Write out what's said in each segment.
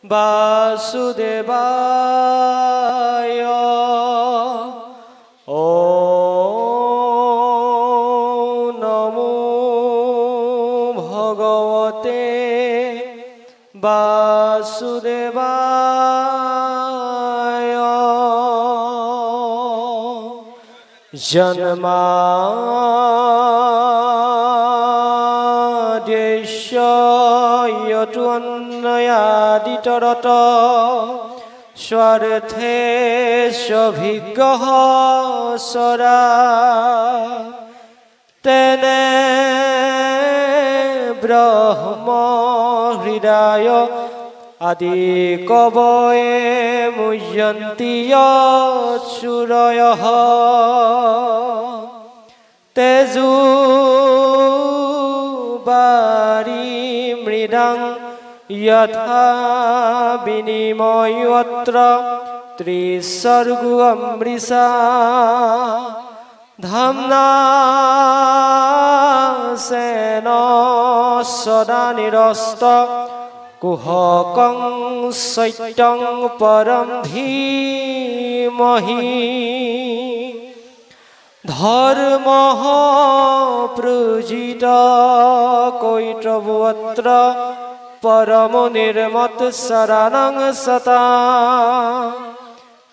বাসুদেবায় ওম নমো ভগবতে বাসুদেবায় জন্মাদ্যস্য যৎঅন্বয়াদিতরত স্বার্থেস্য ভিগ্গঃ সদা তেনে ব্রহ্ম হৃদয় আদি কবয়ে মুহ্যন্তি যৎসূরয়ঃ তেজোবারি মৃদাং যথা বিনিময়ত্র ত্রিসর্গো অমৃষা ধাম্না স্বেন সদা নিরস্ত কুহকং সত্যং পরম ধীমহি ধর্মঃ প্রজিত কৈতবত্র পরম নির্মত শরণং সতা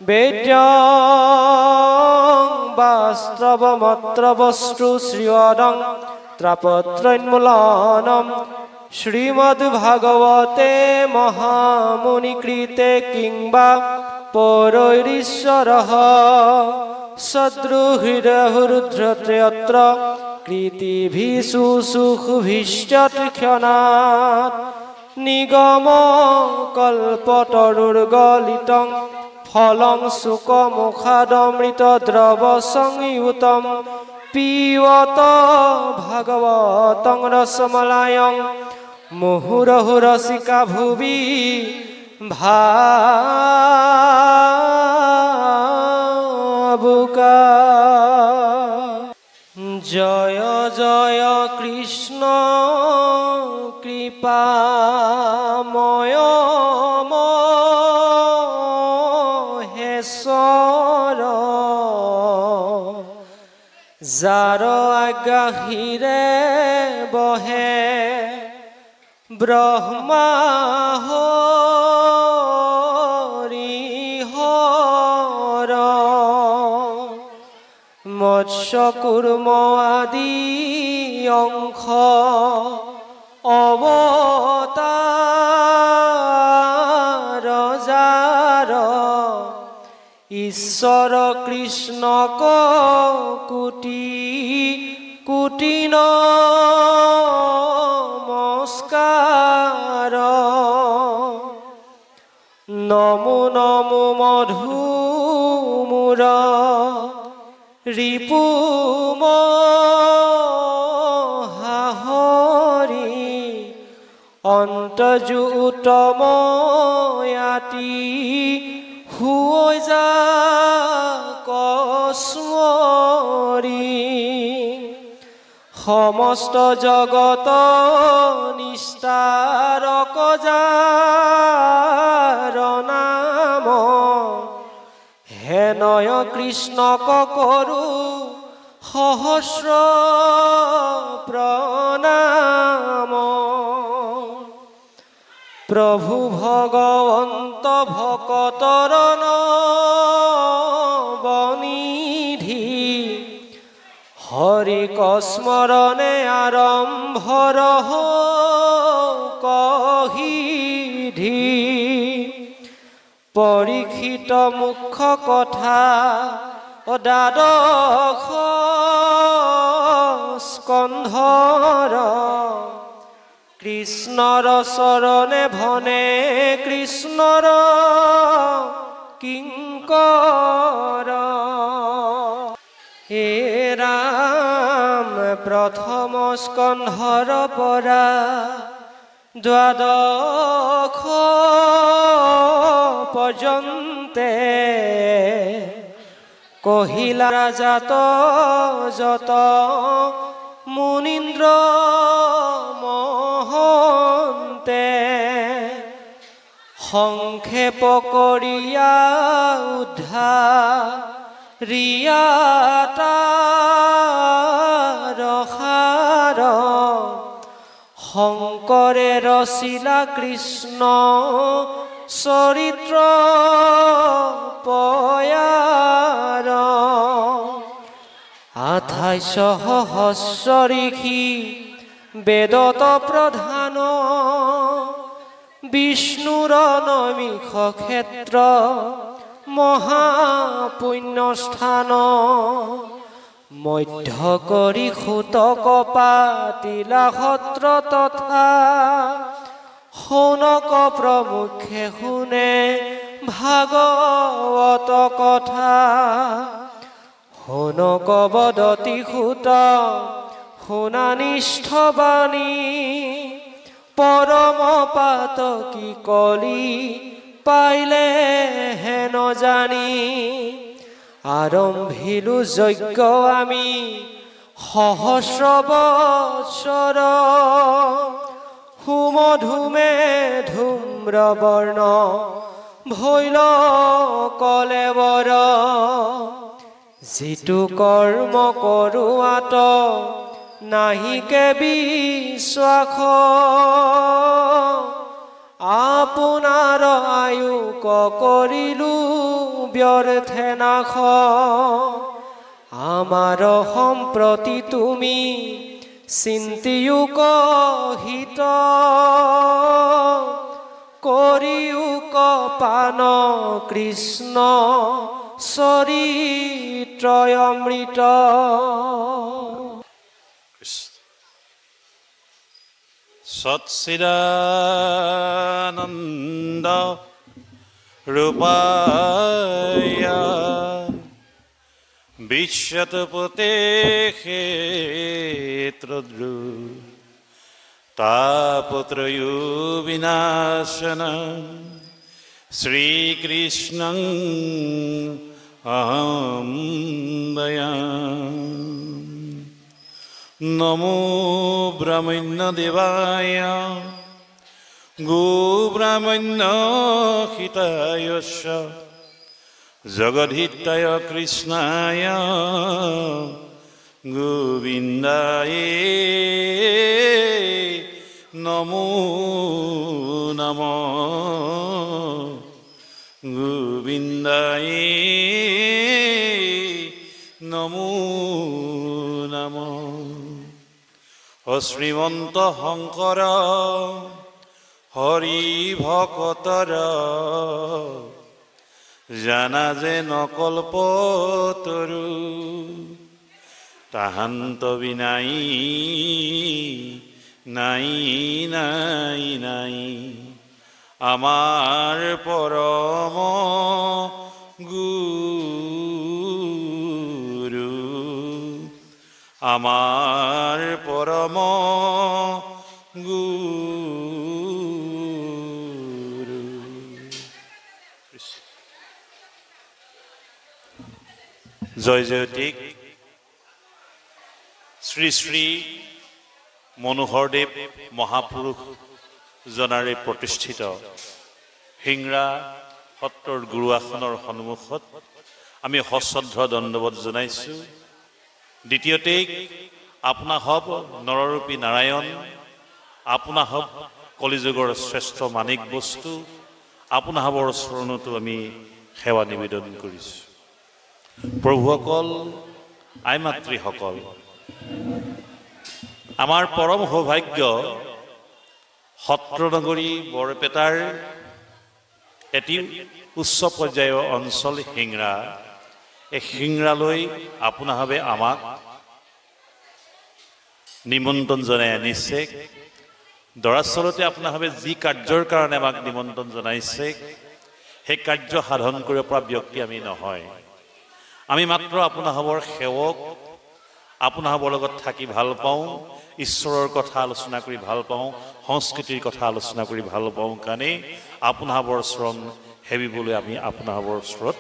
বেদ্যং বাস্তবমত্র বস্তু শ্রীয়দং ত্রাপত্রন্মূলনম শ্রীমদ্ভাগবতে মহামুনিকৃতে কিংবা পরৈরীশ্বরঃ সদ্রুহৃদয়রুদ্রত্রয়ত্র কৃতিভিষু সুখভিশ্চক্ষণাৎ নিগম কল্পতরুর্গলিতং ফলং শুকমুখাদমৃত দ্রব সংযুতম পিবত ভাগবতং রসমলায়ং মুহুরহুরসিকা ভুবি ভাবুকা জয় জয় কৃষ্ণ কৃপাময় মহেশ্বর যাৰ আজ্ঞাহিৰে বহে ব্ৰহ্মা হৰি হৰ মৎস্য কুৰ্ম আদি অংশ অৱতাৰ যাৰ ঈশ্বৰ কৃষ্ণক কোটি কোটি নমস্কাৰ নমো নমো মধুমূৰ ৰিপু মহাহৰি অন্তৰ্যুতময়াতি হৈ যা কস্মৰি সমস্ত জগত নিস্তাৰক যাৰ নাম হেনয় কৃষ্ণক কৰো সহস্ৰ প্ৰণাম প্ৰভু ভগৱন্ত ভকতৰ নৱনিধি হৰি কস্মৰণে আৰম্ভৰ কহিধি পৰীক্ষিত মুখ্য কথা দ্বাদশ স্কন্ধৰ কৃষ্ণৰ চৰণে ভনে কৃষ্ণৰ কিংকৰ হে ৰাম প্ৰথম স্কন্ধৰ পৰা দ্বাদশ পৰ্যন্তে কহিলা ৰাজাত যত মুনীন্দ্ৰ মহন্তে সংক্ষেপ কৰিয়া উদ্ধাৰিয়াতা ৰসাৰ শংকৰে ৰচিলা কৃষ্ণ চৰিত্ৰ পয়াৰ 28 সহস্ৰ ঋষি বেদত প্ৰধান বিষ্ণুৰ নৈমিষ ক্ষেত্ৰ মহাপুণ্যস্থান মধ্য কৰি সুতক পাতিলা সত্ৰ তথা শৌনক প্ৰমুখে শুনে ভাগৱত কথা শৌনক বদতি সুত শুনানিষ্ঠ বাণী পৰম পাতকী কলি পাইলে হেন জানি আৰম্ভিলো যজ্ঞ আমি সহস্ৰ বৎসৰ সুমধুমে ধূম্ৰবৰ্ণ ভৈল কলেবৰ যিটো কৰ্ম কৰোৱাত নাহিকে বিশ্বাস আপোনাৰ আয়ুক কৰিলো ব্যৰ্থে নাশ আমাৰ সম্প্ৰতি তুমি চিন্তিও কহিত কৰিও কপান কৃষ্ণ চৰিত্ৰয় অমৃত সচ্চিদানন্দ রূপায় বিশ্বতপতে ক্ষেত্রদ্রু তাপত্রয়ো বিনাশন শ্রীকৃষ্ণং অহং ভয়ামি নমো ব্রহ্মণ্য দেবায় গোব্রাহ্মণ্য হিতায়স্য জগদ্ধিতায় কৃষ্ণায় গোবিন্দায় নমো নমঃ গোবিন্দায় নমো নমঃ। ও শ্রীমন্ত শংকৰ হৰি ভকতৰ জানা যে নকল্পতৰু তাহান্ত বিনাই নাই নাই নাই আমাৰ পৰম গুৰু আমাৰ পৰম গুৰু। জয় জয়তিক শ্ৰী শ্ৰী মনোহৰদেৱ মহাপুৰুষ জনাৰে প্ৰতিষ্ঠিত হিংৰা সত্ৰৰ গুৰু আসনৰ সন্মুখত আমি সশ্ৰদ্ধ দণ্ডবত জনাইছোঁ। দ্বিতীয়তে আপোনা হব নৰৰূপী নাৰায়ণ, আপোনা হব কলিযুগৰ শ্ৰেষ্ঠ মানিক বস্তু, আপোনা হবৰ চৰণতো আমি সেৱা নিবেদন কৰিছোঁ। প্ৰভুসকল, আই মাতৃসকল, আমাৰ পৰম সৌভাগ্য সত্ৰনগৰী বৰপেটাৰ এটি উচ্চ পৰ্যায়ৰ অঞ্চল হিংৰা। এই হিংৰালৈ আপোনাভাৱে আমাক নিমন্ত্ৰণ জনাই আনিছে। দৰাচলতে আপোনাভাৱে যি কাৰ্যৰ কাৰণে আমাক নিমন্ত্ৰণ জনাইছে সেই কাৰ্য সাধন কৰিব পৰা ব্যক্তি আমি নহয়। আমি মাত্ৰ আপোনাভাৱৰ সেৱক, আপোনাভাৱৰ লগত থাকি ভাল পাওঁ, ঈশ্বৰৰ কথা আলোচনা কৰি ভাল পাওঁ, সংস্কৃতিৰ কথা আলোচনা কৰি ভাল পাওঁ কাৰণে আপোনাভাৱৰ চৰণ সেবিবলৈ আমি আপোনাভাৱৰ ওচৰত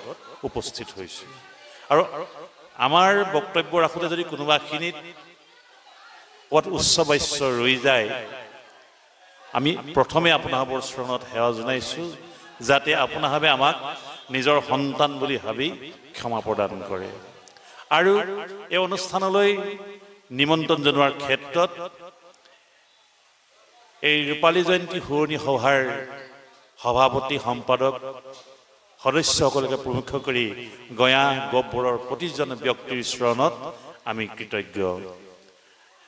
উপস্থিত হৈছোঁ। আৰু আমাৰ বক্তব্য ৰাখোঁতে যদি কোনোবাখিনিত ক'ত উচ্চ বাস্য ৰৈ যায়, আমি প্ৰথমে আপোনাভাৱৰ চৰণত সেৱা জনাইছোঁ যাতে আপোনাভাৱে আমাক নিজৰ সন্তান বুলি ভাবি ক্ষমা প্ৰদান কৰে। আৰু এই অনুষ্ঠানলৈ নিমন্ত্ৰণ জনোৱাৰ ক্ষেত্ৰত এই ৰূপালী জয়ন্তী শুৱনি সভাৰ সভাপতি সম্পাদক সদস্যসকলকে প্ৰমুখ কৰি গঞা গহপুৰৰ প্ৰতিজন ব্যক্তিৰ চৰণত আমি কৃতজ্ঞ।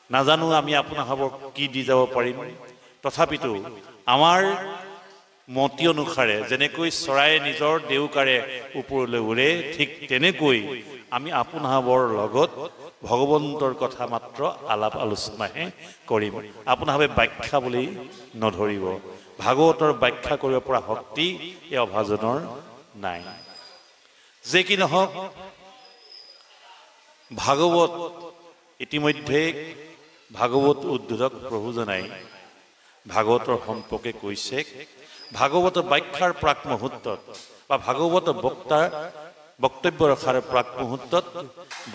নাজানো আমি আপোনাভাৱক কি দি যাব পাৰিম, তথাপিতো আমাৰ মতি অনুসাৰে যেনেকৈ চৰায়ে নিজৰ দেউকাৰে ওপৰলৈ উৰে, ঠিক তেনেকৈ আমি আপোনাভাৱৰ লগত ভগৱন্তৰ কথা মাত্ৰ আলাপ আলোচনাহে কৰিম। আপোনাভাৱে ব্যাখ্যা বুলি নধৰিব। ভাগৱতৰ ব্যাখ্যা কৰিব পৰা শক্তি এই অভাজনৰ নাই। যে কি নহওক, ভাগৱত ইতিমধ্যে ভাগৱত উদ্বোধক প্ৰভুজনাই ভাগৱতৰ সম্পৰ্কে কৈছে, ভাগৱতৰ ব্যাখ্যাৰ প্ৰাক মুহূৰ্তত বা ভাগৱত বক্তাৰ বক্তব্য ৰখাৰ প্ৰাক মুহূৰ্তত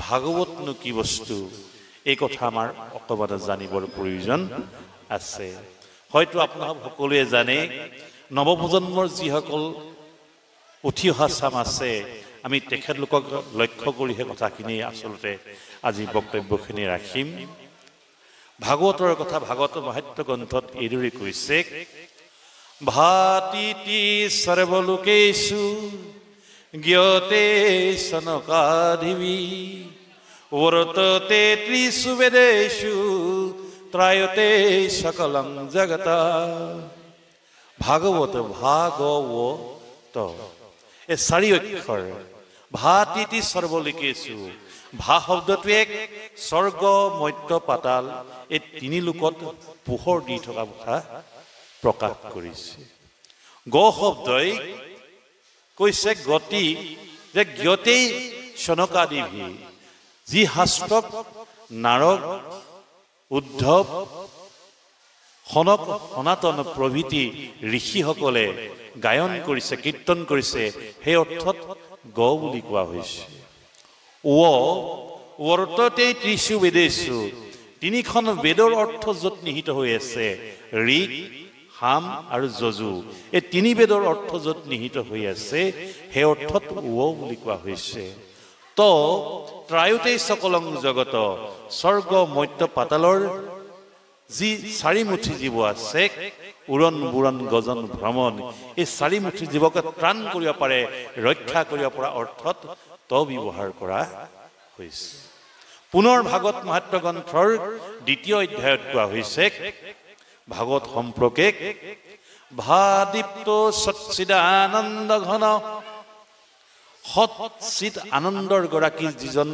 ভাগৱতনো কি বস্তু এই কথা আমাৰ অকণমান জানিবৰ প্ৰয়োজন আছে। হয়তো আপোনালোক সকলোৱে জানে, নৱপ্ৰজন্মৰ যিসকল উঠি অহা চাম আছে, আমি তেখেতলোকক লক্ষ্য কৰিহে কথাখিনি আচলতে আজি বক্তব্যখিনি ৰাখিম। ভাগৱতৰ কথা ভাগৱতৰ মাহাত্ম্য গ্ৰন্থত এইদৰে কৈছে, ভাতিতি সৰ্বলোকেষু জ্ঞতে সনকাদিবি বৰ্ততে ত্ৰিষু বেদেষু ত্ৰায়তে সকলং জগত। ভাগৱত ভাগৱত এই চাৰি অক্ষৰ, ভাতিতি সৰ্বলোকেষু, ভা শব্দটোৱে স্বৰ্গ মৰ্ত্য পাতাল এই তিনি লোকত পোহৰ দি থকা কথা প্ৰকাশ কৰিছে। গ শব্দই কৈছে গতি, যে জ্ঞতেই সনকাদিভি, যি শাস্ত্ৰক নাৰদ উদ্ধৱ সনক সনাতন প্ৰভৃতি ঋষিসকলে গায়ন কৰিছে, কীৰ্তন কৰিছে, সেই অৰ্থত গ বুলি কোৱা হৈছে। ৱৰ্ততে ত্ৰিষু বেদেষু, তিনিখন বেদৰ অৰ্থ য'ত নিহিত হৈ আছে, ঋক সাম আৰু যজু, এই তিনি বেদৰ অৰ্থ য'ত নিহিত হৈ আছে, সেই অৰ্থত বুলি কোৱা হৈছে। ত ত্ৰায়তে সকলং জগত, স্বৰ্গ মৰ্ত্য পাতালৰ যি চাৰিমুঠি জীৱ আছে, উৰণ বুৰণ গজন ভ্ৰমণ, এই চাৰিমুঠি জীৱকে ত্ৰাণ কৰিব পাৰে, ৰক্ষা কৰিব পৰা অৰ্থত ত ব্যৱহাৰ কৰা হৈছে। পুনৰ ভাগৱত মাহাত্ম্য গ্ৰন্থৰ ২য় অধ্যায়ত কোৱা হৈছে ভাগৱত সম্পৰ্কে, ভাদীপ্ত সচ্চিদানন্দ ঘন, সৎচিত আনন্দৰ গৰাকী যিজন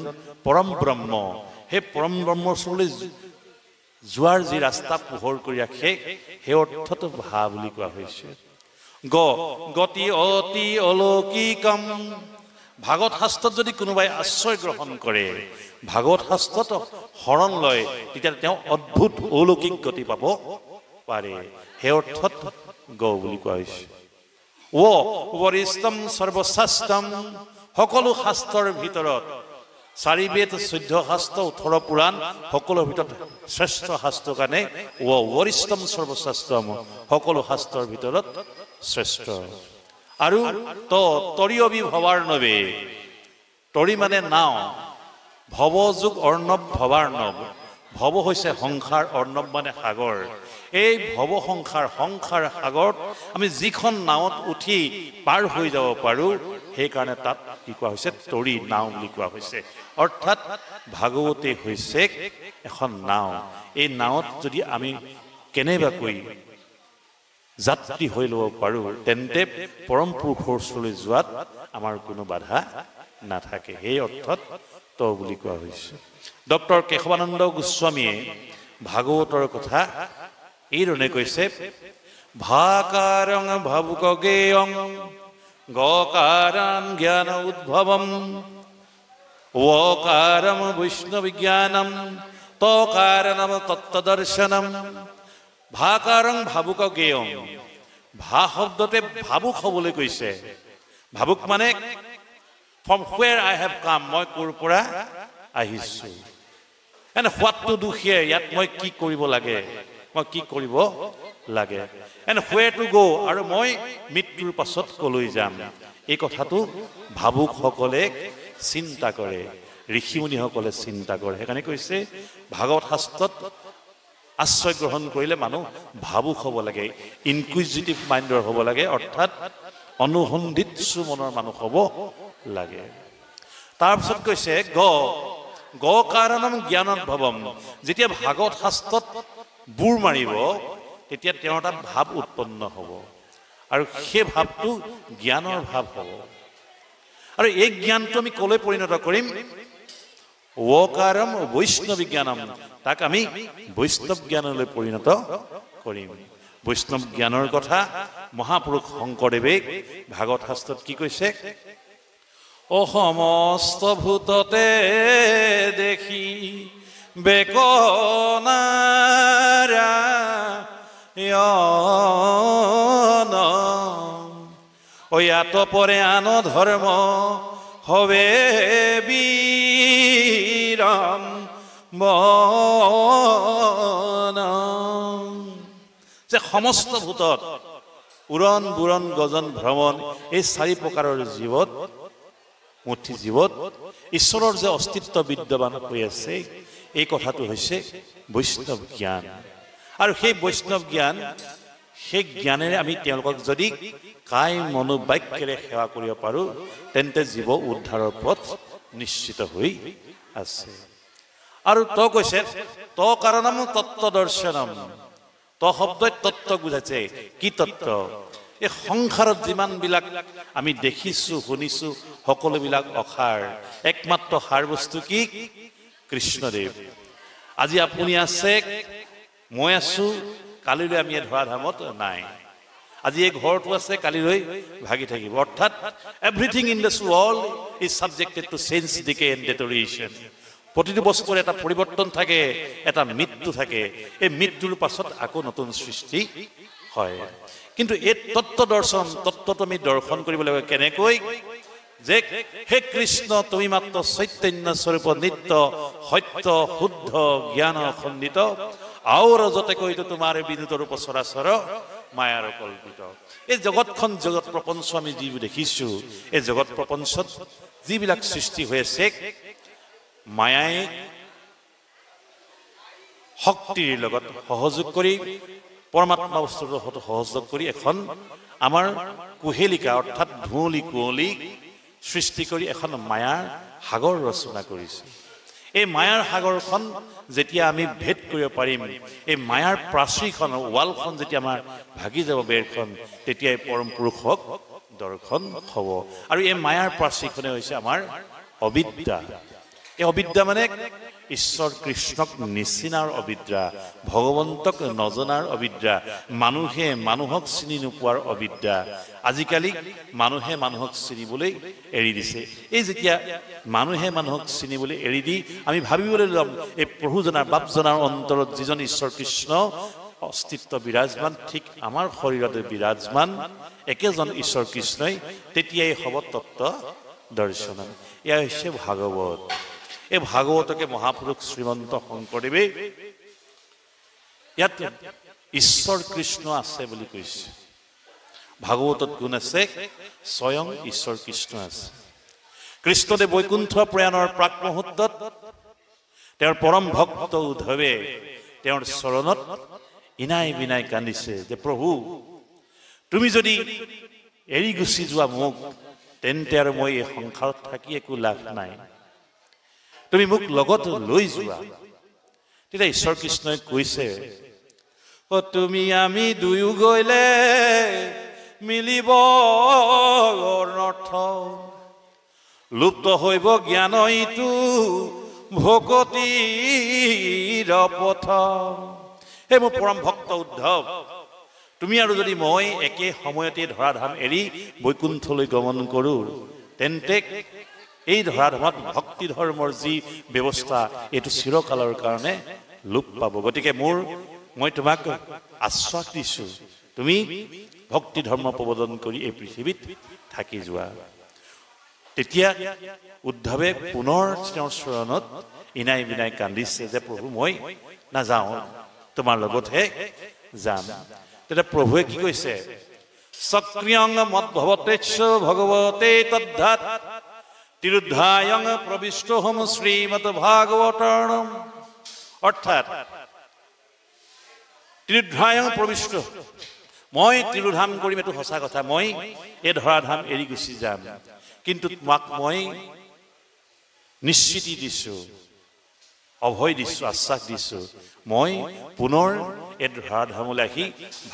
পৰম ব্ৰহ্ম, সেই পৰম ব্ৰহ্মৰ ওচৰলৈ যোৱাৰ যি ৰাস্তা পোহৰ কৰি ৰাখে, সেই অৰ্থত ভা বুলি কোৱা হৈছে। গতি অতি অলৌকিকম, ভাগৱত শাস্ত্ৰত যদি কোনোবাই আশ্ৰয় গ্ৰহণ কৰে, ভাগৱত শাস্ত্ৰত শৰণ লয়, তেতিয়া তেওঁ অদ্ভুত অলৌকিক গতি পাব পাৰে, সেই অৰ্থত গ বুলি কোৱা হৈছে। বৰিষ্ঠম সৰ্বশ্ৰেষ্ঠম, সকলো শাস্ত্ৰৰ ভিতৰত 4 বেদ 14 শাস্ত্ৰ 18 পুৰাণ সকলোৰ ভিতৰত শ্ৰেষ্ঠ শাস্ত্ৰৰ কাৰণে বৰিষ্ঠম সৰ্বশ্ৰেষ্ঠম, সকলো শাস্ত্ৰৰ ভিতৰত শ্ৰেষ্ঠ। আৰু তৰিয়বি ভৱাৰ নবে, তৰি মানে নাও, ভৱযোগ অৰ্ণৱ ভৱাৰ্ণৱ, ভৱ হৈছে সংসাৰ, অৰ্ণৱ মানে সাগৰ। এই ভৱ সংসাৰ সাগৰত আমি যিখন নাৱত উঠি পাৰ হৈ যাব পাৰোঁ, সেইকাৰণে তাত কি কোৱা হৈছে, তৰি নাও বুলি কোৱা হৈছে। অৰ্থাৎ ভাগৱতে হৈছে এখন নাও। এই নাৱত যদি আমি কেনেবাকৈ যাত্ৰী হৈ ল'ব পাৰোঁ, তেন্তে পৰম পুৰুষৰ ওচৰলৈ যোৱাত আমাৰ কোনো বাধা নাথাকে, সেই অৰ্থত ত বুলি কোৱা হৈছে। ডক্টৰ কেশৱানন্দ গোস্বামীয়ে ভাগৱতৰ কথা এইধৰণে কৈছে, ভাকাৰং ভাবুক গেয়ং গকাৰং জ্ঞান উদ্ভৱম ওকাৰম বৈষ্ণবিজ্ঞানম তকাৰণম তত্ত্বদৰ্শনম। ভাকাৰং ভাবুক গেয়ং, ভা শব্দতে ভাবুক হ'বলৈ কৈছে। ভাবুক মানে from where I have come, মই ক'ৰ পৰা আহিছোঁ, and what to do here, ইয়াত মই কি কৰিব লাগে, মই কি কৰিব লাগে এণ্ড হুৱেৰ টু গ' আৰু মই মৃত্যুৰ পাছত কলৈ যাম এই কথাটো ভাবুকসকলে চিন্তা কৰে ঋষিমুনিসকলে চিন্তা কৰে সেইকাৰণে কৈছে ভাগৱত শাস্ত্ৰত আশ্ৰয় গ্ৰহণ কৰিলে মানুহ ভাবুক হ'ব লাগে ইনকুইজিটিভ মাইণ্ডৰ হ'ব লাগে অৰ্থাৎ অনুসন্ধিৎসু মনৰ মানুহ হ'ব লাগে তাৰপিছত কৈছে গ কাৰণম জ্ঞানোদ্ভৱম যেতিয়া ভাগৱত শাস্ত্ৰত বুৰ মাৰিব তেতিয়া তেওঁৰ তাত ভাৱ উৎপন্ন হ'ব আৰু সেই ভাৱটো জ্ঞানৰ ভাৱ হ'ব আৰু এই জ্ঞানটো আমি কলৈ পৰিণত কৰিম ৱকাৰম বৈষ্ণৱ জ্ঞানম তাক আমি বৈষ্ণৱ জ্ঞানলৈ পৰিণত কৰিম বৈষ্ণৱ জ্ঞানৰ কথা মহাপুৰুষ শংকৰদেৱে ভাগৱত শাস্ত্ৰত কি কৈছে অ সমস্ত ভূততে দেখি বেকনাৰায়ণ ও ইয়াত পৰে আন ধৰ্ম হবে বীৰম যে সমস্ত ভূতত উৰণ বুৰণ গজন ভ্ৰমণ এই চাৰি প্ৰকাৰৰ জীৱত মুঠি জীৱত ঈশ্বৰৰ যে অস্তিত্ব বিদ্যমান হৈ আছে এই কথাটো হৈছে বৈষ্ণৱ জ্ঞান আৰু সেই বৈষ্ণৱ জ্ঞান সেই জ্ঞানেৰে আমি তেওঁলোকক যদি কায় মনোবাক্যেৰে সেৱা কৰিব পাৰো তেন্তে জীৱ উদ্ধাৰৰ পথ নিশ্চিত হৈ আছে আৰু তো কৈছে তো কাৰণম তত্ত্ব দৰ্শনম তো শব্দই তত্ত্ব বুজাইছে কি তত্ত্ব এই সংসাৰত যিমান বিলাক আমি দেখিছো শুনিছো সকলোবিলাক অসাৰ একমাত্ৰ সাৰ বস্তু কি কৃষ্ণদেৱ আজি আপুনি আছে মই আছো কালিলৈ আমি ধৰা ধামত নাই আজি এই ঘৰটো আছে কালিলৈ ভাগি থাকিব অৰ্থাৎ everything in this world is subjected to change decay and deterioration প্ৰতিটো বস্তুৰ এটা পৰিৱৰ্তন থাকে এটা মৃত্যু থাকে এই মৃত্যুৰ পাছত আকৌ নতুন সৃষ্টি হয় কিন্তু এই তত্ত্ব দৰ্শন তত্ত্বটো আমি দৰ্শন কৰিব লাগে কেনেকৈ যে হে কৃষ্ণ তুমি মাত্ৰ চৈতন্য স্বৰূপ নিত্য সত্য শুদ্ধ জ্ঞান খণ্ডিত আৰু যতে কৈতো তোমাৰ বিনুত ৰূপ চৰাচৰ মায়াৰ কল্পিত এই জগতখন জগত প্ৰপঞ্চ আমি যিবোৰ দেখিছো এই জগত প্ৰপঞ্চত যিবিলাক সৃষ্টি হৈ আছে মায়াই শক্তিৰ লগত সহযোগ কৰি পৰমাত্মা বস্তুৰ লগত সহযোগ কৰি এখন আমাৰ কুহেলিকা অৰ্থাৎ ধুঁৱলি কুঁৱলী সৃষ্টি কৰি এখন মায়াৰ সাগৰ ৰচনা কৰিছে এই মায়াৰ সাগৰখন যেতিয়া আমি ভেদ কৰিব পাৰিম এই মায়াৰ প্ৰাচীৰখন ৱালখন যেতিয়া আমাৰ ভাগি যাব বেৰখন তেতিয়াই পৰম পুৰুষক দৰ্শন হ'ব আৰু এই মায়াৰ প্ৰাচীৰখনে হৈছে আমাৰ অবিদ্যা এই অবিদ্যা মানে ঈশ্বৰ কৃষ্ণক নিচিনাৰ অবিদ্যা ভগৱন্তক নজনাৰ অবিদ্যা মানুহে মানুহক চিনি নোপোৱাৰ অবিদ্যা আজিকালি মানুহে মানুহক চিনিবলৈ এৰি দিছে এই যেতিয়া মানুহে মানুহক চিনিবলৈ এৰি দি আমি ভাবিবলৈ ল'ম এই প্ৰভুজনাৰ বাপজনাৰ অন্তৰত যিজন ঈশ্বৰ কৃষ্ণ অস্তিত্ব বিৰাজমান ঠিক আমাৰ শৰীৰতে বিৰাজমান একেজন ঈশ্বৰ কৃষ্ণই তেতিয়াই হ'ব তত্ত্ব দৰ্শন এয়া হৈছে ভাগৱত এই ভাগৱতকে মহাপুৰুষ শ্ৰীমন্ত শংকৰদেৱে ইয়াত ঈশ্বৰ কৃষ্ণ আছে বুলি কৈছে ভাগৱতত গুণ আছে স্বয়ং ঈশ্বৰ কৃষ্ণ আছে কৃষ্ণদেৱ বৈকুণ্ঠ প্ৰয়াণৰ প্ৰাক মুহূৰ্তত তেওঁৰ পৰম ভক্ত উদ্ধৱে তেওঁৰ চৰণত ইনাই বিনাই কান্দিছে যে প্ৰভু তুমি যদি এৰি গুচি যোৱা মোক তেন্তে আৰু মই এই সংসাৰত থাকি একো লাভ নাই তুমি মোক লগত লৈ যোৱা তেতিয়া ঈশ্বৰ কৃষ্ণই কৈছে ও তুমি আমি দুয়ো গলে মিলিব অনৰ্থ লুপ্ত হইব জ্ঞান ইটো ভকতিৰ পথ হে মোৰ পৰম ভক্ত উদ্ধৱ তুমি আৰু যদি মই একে সময়তে ধৰাধাম এৰি বৈকুণ্ঠলৈ গমন কৰো তেন্তে এই ধৰাধামত ভক্তি ধৰ্মৰ যি ব্যৱস্থা এইটো চিৰকালৰ কাৰণে লোপ পাব গতিকে মই তোমাক আশ্বাস দিছো তুমি ভক্তি ধৰ্ম প্ৰৱৰ্তন কৰি এই পৃথিৱীত থাকি যোৱা তেতিয়া উদ্ধৱে পুনৰ তেওঁৰ চৰণত ইনাই বিনাই কান্দিছে যে প্ৰভু মই নাযাওঁ তোমাৰ লগতহে যাম। তেতিয়া প্ৰভুৱে কি কৈছে? সক্ৰিয়ং মদ্ভৱতেচ্ছ ভগৱতে তদ্ধাত তিৰুদ্ধায়ং প্ৰবিষ্টহম শ্ৰীমদ ভাগৱতৰ্ণম। অৰ্থাৎ তিৰুদ্ধায়ং প্ৰবিষ্ট, মই তিৰুধাম কৰিম, এইটো সঁচা কথা। মই এই ধৰাধাম এৰি গুচি যাম, কিন্তু তোমাক মই নিশ্চিতি দিছো, অভয় দিছো, আশ্বাস দিছো, মই পুনৰ এই ধৰাধামলৈ আহি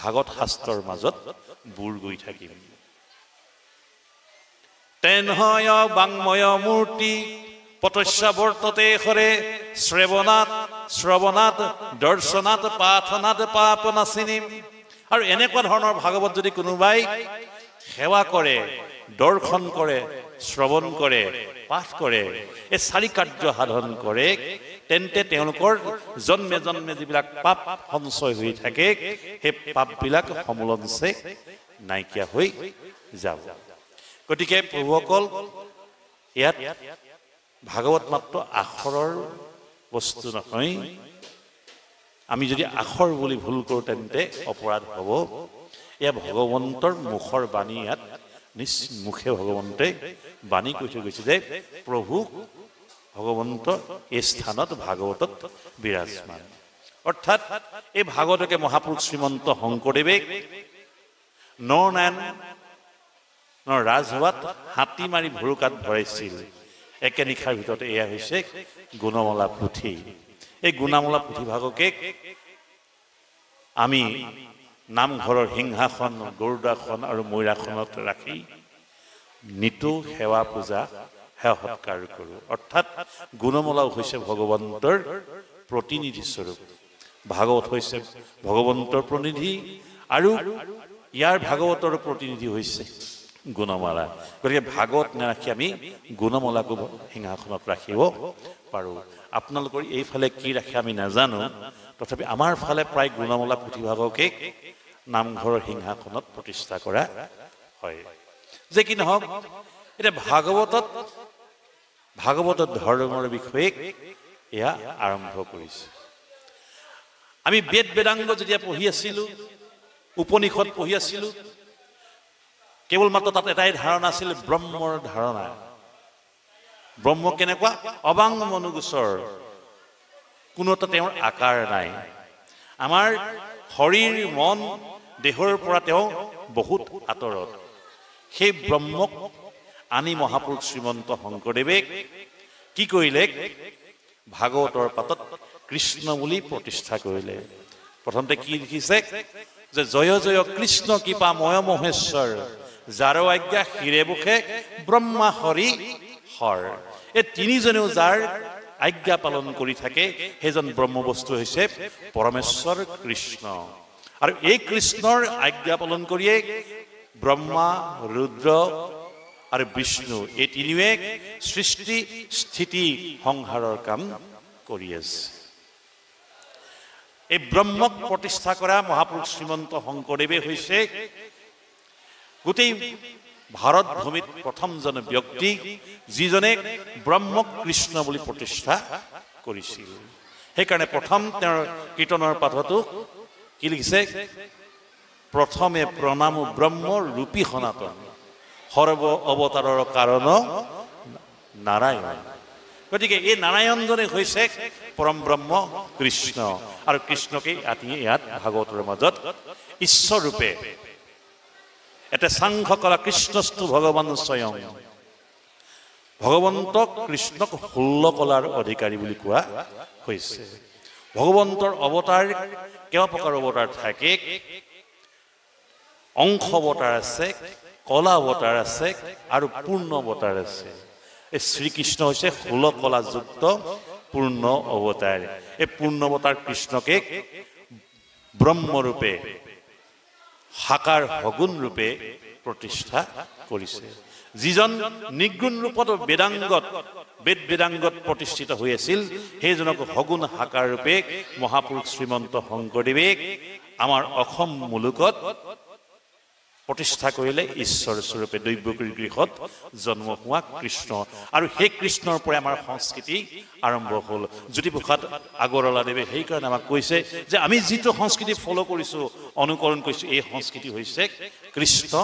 ভাগৱত শাস্ত্ৰৰ মাজত বুৰ গৈ থাকিম। তেনহয় বাংময় মূৰ্তি পতস্যা বৰ্ততে হৰে শ্ৰৱণাত দৰ্শনাত পাঠনাত পাপ নাচিনিম। আৰু এনেকুৱা ধৰণৰ ভাগৱত যদি কোনোবাই সেৱা কৰে, দৰ্শন কৰে, শ্ৰৱণ কৰে, পাঠ কৰে, এই 4 কাৰ্য সাধন কৰে, তেন্তে তেওঁলোকৰ জন্মে জন্মে যিবিলাক পাপ সঞ্চয় হৈ থাকে, সেই পাপবিলাক সমূলঞ্চে নাইকিয়া হৈ যাব। গতিকে প্ৰভুসকল, ইয়াত ভাগৱত মাত্ৰ আখৰৰ বস্তু নহয়। আমি যদি আখৰ বুলি ভুল কৰোঁ তেন্তে অপৰাধ হ'ব। এয়া ভগৱন্তৰ মুখৰ বাণী। ইয়াত নিজ মুখে ভগৱন্তে বাণী কৈ থৈ গৈছে যে প্ৰভু ভগৱন্ত এই স্থানত ভাগৱতত বিৰাজমান। অৰ্থাৎ এই ভাগৱতকে মহাপুৰুষ শ্ৰীমন্ত শংকৰদেৱে নৰনাৰায়ণৰ ৰাজসভাত হাতী মাৰি ভুৰুকাত ভৰাইছিল। একে নিশাৰ ভিতৰতে এয়া হৈছে গুণমালা পুথি। এই গুণমালা পুথিভাগকে আমি নামঘৰৰ সিংহাসন, গৰুড়াসন আৰু ময়ূৰাসনত ৰাখি নিতৌ সেৱা পূজা সেৱা সৎকাৰ কৰোঁ। অৰ্থাৎ গুণমালাও হৈছে ভগৱন্তৰ প্ৰতিনিধি স্বৰূপ, ভাগৱত হৈছে ভগৱন্তৰ প্ৰতিনিধি, আৰু ইয়াৰ ভাগৱতৰ প্ৰতিনিধি হৈছে গুণমালা। গতিকে ভাগৱত নাৰাখি আমি গুণমালাকো সিংহাসনত ৰাখিব পাৰোঁ। আপোনালোকৰ এইফালে কি ৰাখে আমি নাজানো, তথাপি আমাৰ ফালে প্ৰায় গুণমালা পুথিভাগকে নামঘৰৰ সিংহাসনত প্ৰতিষ্ঠা কৰা হয়। যে কি নহওক, এতিয়া ভাগৱতত ধৰ্মৰ বিষয়ে এয়া আৰম্ভ কৰিছে। আমি বেদ বেদাংগ যেতিয়া পঢ়ি আছিলোঁ, উপনিষদ পঢ়ি আছিলোঁ, কেৱল মাত্ৰ তাত এটাই ধাৰণা আছিল, ব্ৰহ্মৰ ধাৰণা। ব্ৰহ্ম কেনেকুৱা? অবাং মনুগোচৰ, কোনো এটা তেওঁৰ আকাৰ নাই। আমাৰ শৰীৰ মন দেহৰ পৰা তেওঁ বহুত আঁতৰত। সেই ব্ৰহ্মক আনি মহাপুৰুষ শ্ৰীমন্ত শংকৰদেৱে কি কৰিলে? ভাগৱতৰ পাতত কৃষ্ণ বুলি প্ৰতিষ্ঠা কৰিলে। প্ৰথমতে কি লিখিছে? যে জয় জয় কৃষ্ণ কৃপা ময় মহেশ্বৰ, যাৰ আজ্ঞা শিৰে মুখে ব্ৰহ্মা হৰি হৰ। এই তিনিজনেও যাৰ আজ্ঞা পালন কৰি থাকে, সেইজন ব্ৰহ্মবস্তু হৈছে পৰমেশ্বৰ কৃষ্ণ। আৰু এই কৃষ্ণৰ আজ্ঞা পালন কৰিয়ে ব্ৰহ্মা, ৰুদ্ৰ আৰু বিষ্ণু, এই তিনিওৱে সৃষ্টি স্থিতি সংহাৰৰ কাম কৰি আছে। এই ব্ৰহ্মক প্ৰতিষ্ঠা কৰা মহাপুৰুষ শ্ৰীমন্ত শংকৰদেৱে হৈছে গোটেই ভাৰত ভূমিত প্ৰথমজন ব্যক্তি, যিজনে ব্ৰহ্মক কৃষ্ণ বুলি প্ৰতিষ্ঠা কৰিছিল। সেইকাৰণে প্ৰথম তেওঁৰ কীৰ্তনৰ পাঠতো কি লিখিছে? প্ৰথমে প্ৰণাম ব্ৰহ্ম ৰূপী সনাতন, সৰ্ব অৱতাৰৰ কাৰণ নাৰায়ণ। গতিকে এই নাৰায়ণজনে হৈছে পৰম ব্ৰহ্ম কৃষ্ণ, আৰু কৃষ্ণকে ইয়াত ভাগৱতৰ মাজত ঈশ্বৰ ৰূপে এটা সাংঘ কলা কৃষ্ণস্তু ভগৱান স্বয়ং, ভগৱন্তক কৃষ্ণক 16 কলাৰ অধিকাৰী বুলি কোৱা হৈছে। ভগৱন্তৰ অৱতাৰ কেইবা প্ৰকাৰ অৱতাৰ থাকে। অংশ অৱতাৰ আছে, কলা অৱতাৰ আছে, আৰু পূৰ্ণ অৱতাৰ আছে। এই শ্ৰীকৃষ্ণ হৈছে 16 কলাযুক্ত পূৰ্ণ অৱতাৰ। এই পূৰ্ণ অৱতাৰ কৃষ্ণকে ব্ৰহ্মৰূপে, সাকাৰ সগুণ ৰূপে প্ৰতিষ্ঠা কৰিছে। যিজন নিগুণ ৰূপত বেদ বেদাংগত প্ৰতিষ্ঠিত হৈ আছিল, সেইজনক সগুণ সাকাৰ ৰূপে মহাপুৰুষ শ্ৰীমন্ত শংকৰদেৱে আমাৰ অসম মুলুকত প্ৰতিষ্ঠা কৰিলে ঈশ্বৰ স্বৰূপে দৈৱকীৰ গৃহত জন্ম হোৱা কৃষ্ণ আৰু সেই কৃষ্ণৰ পৰা আমাৰ সংস্কৃতি আৰম্ভ হ'ল জ্যোতিপ্ৰসাদ আগৰৱালাদেৱে সেইকাৰণে আমাক কৈছে যে আমি যিটো সংস্কৃতি ফলো কৰিছোঁ অনুকৰণ কৰিছোঁ এই সংস্কৃতি হৈছে কৃষ্ণ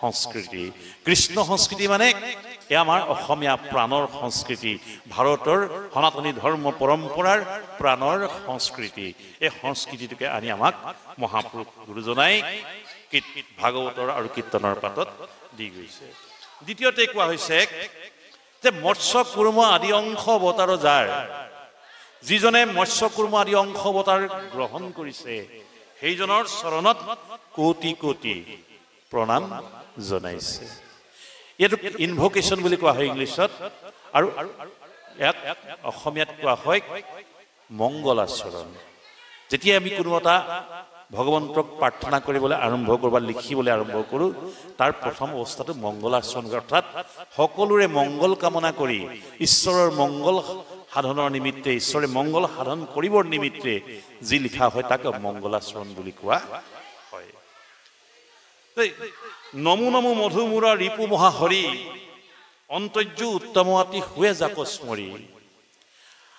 সংস্কৃতি কৃষ্ণ সংস্কৃতি মানে এয়া আমাৰ অসমীয়া প্ৰাণৰ সংস্কৃতি ভাৰতৰ সনাতনী ধৰ্ম পৰম্পৰাৰ প্ৰাণৰ সংস্কৃতি এই সংস্কৃতিটোকে আনি আমাক মহাপুৰুষ গুৰুজনাই ভাগৱতৰ আৰু কীৰ্তনৰ পাতত দি গৈছে দ্বিতীয়তে কোৱা হৈছে যে মৎস্য কুৰ্ম আদি অংশ অৱতাৰ যাৰ যিজনে মৎস্য কুৰ্ম আদি অংশ অৱতাৰ গ্ৰহণ কৰিছে সেইজনৰ চৰণত কোটি কোটি প্ৰণাম জনাইছে এইটো ইনভকেশ্যন বুলি কোৱা হয় ইংলিছত আৰু ইয়াক অসমীয়াত কোৱা হয় মংগলাচৰণ যেতিয়া আমি কোনো এটা ভগৱন্তক প্ৰাৰ্থনা কৰিবলৈ আৰম্ভ কৰোঁ বা লিখিবলৈ আৰম্ভ কৰোঁ তাৰ প্ৰথম অৱস্থাটো মংগলাচৰণ অৰ্থাৎ সকলোৰে মংগল কামনা কৰি ঈশ্বৰৰ মংগল সাধনৰ নিমিত্তে ঈশ্বৰে মংগল সাধন কৰিবৰ নিমিত্তে যি লিখা হয় তাক মংগলাচৰণ বুলি কোৱা হয় নমো নমো মধুমূৰ ৰিপু মহাহৰি অন্তৰ্য উত্তম অতি হুৱে জাক স্মৰি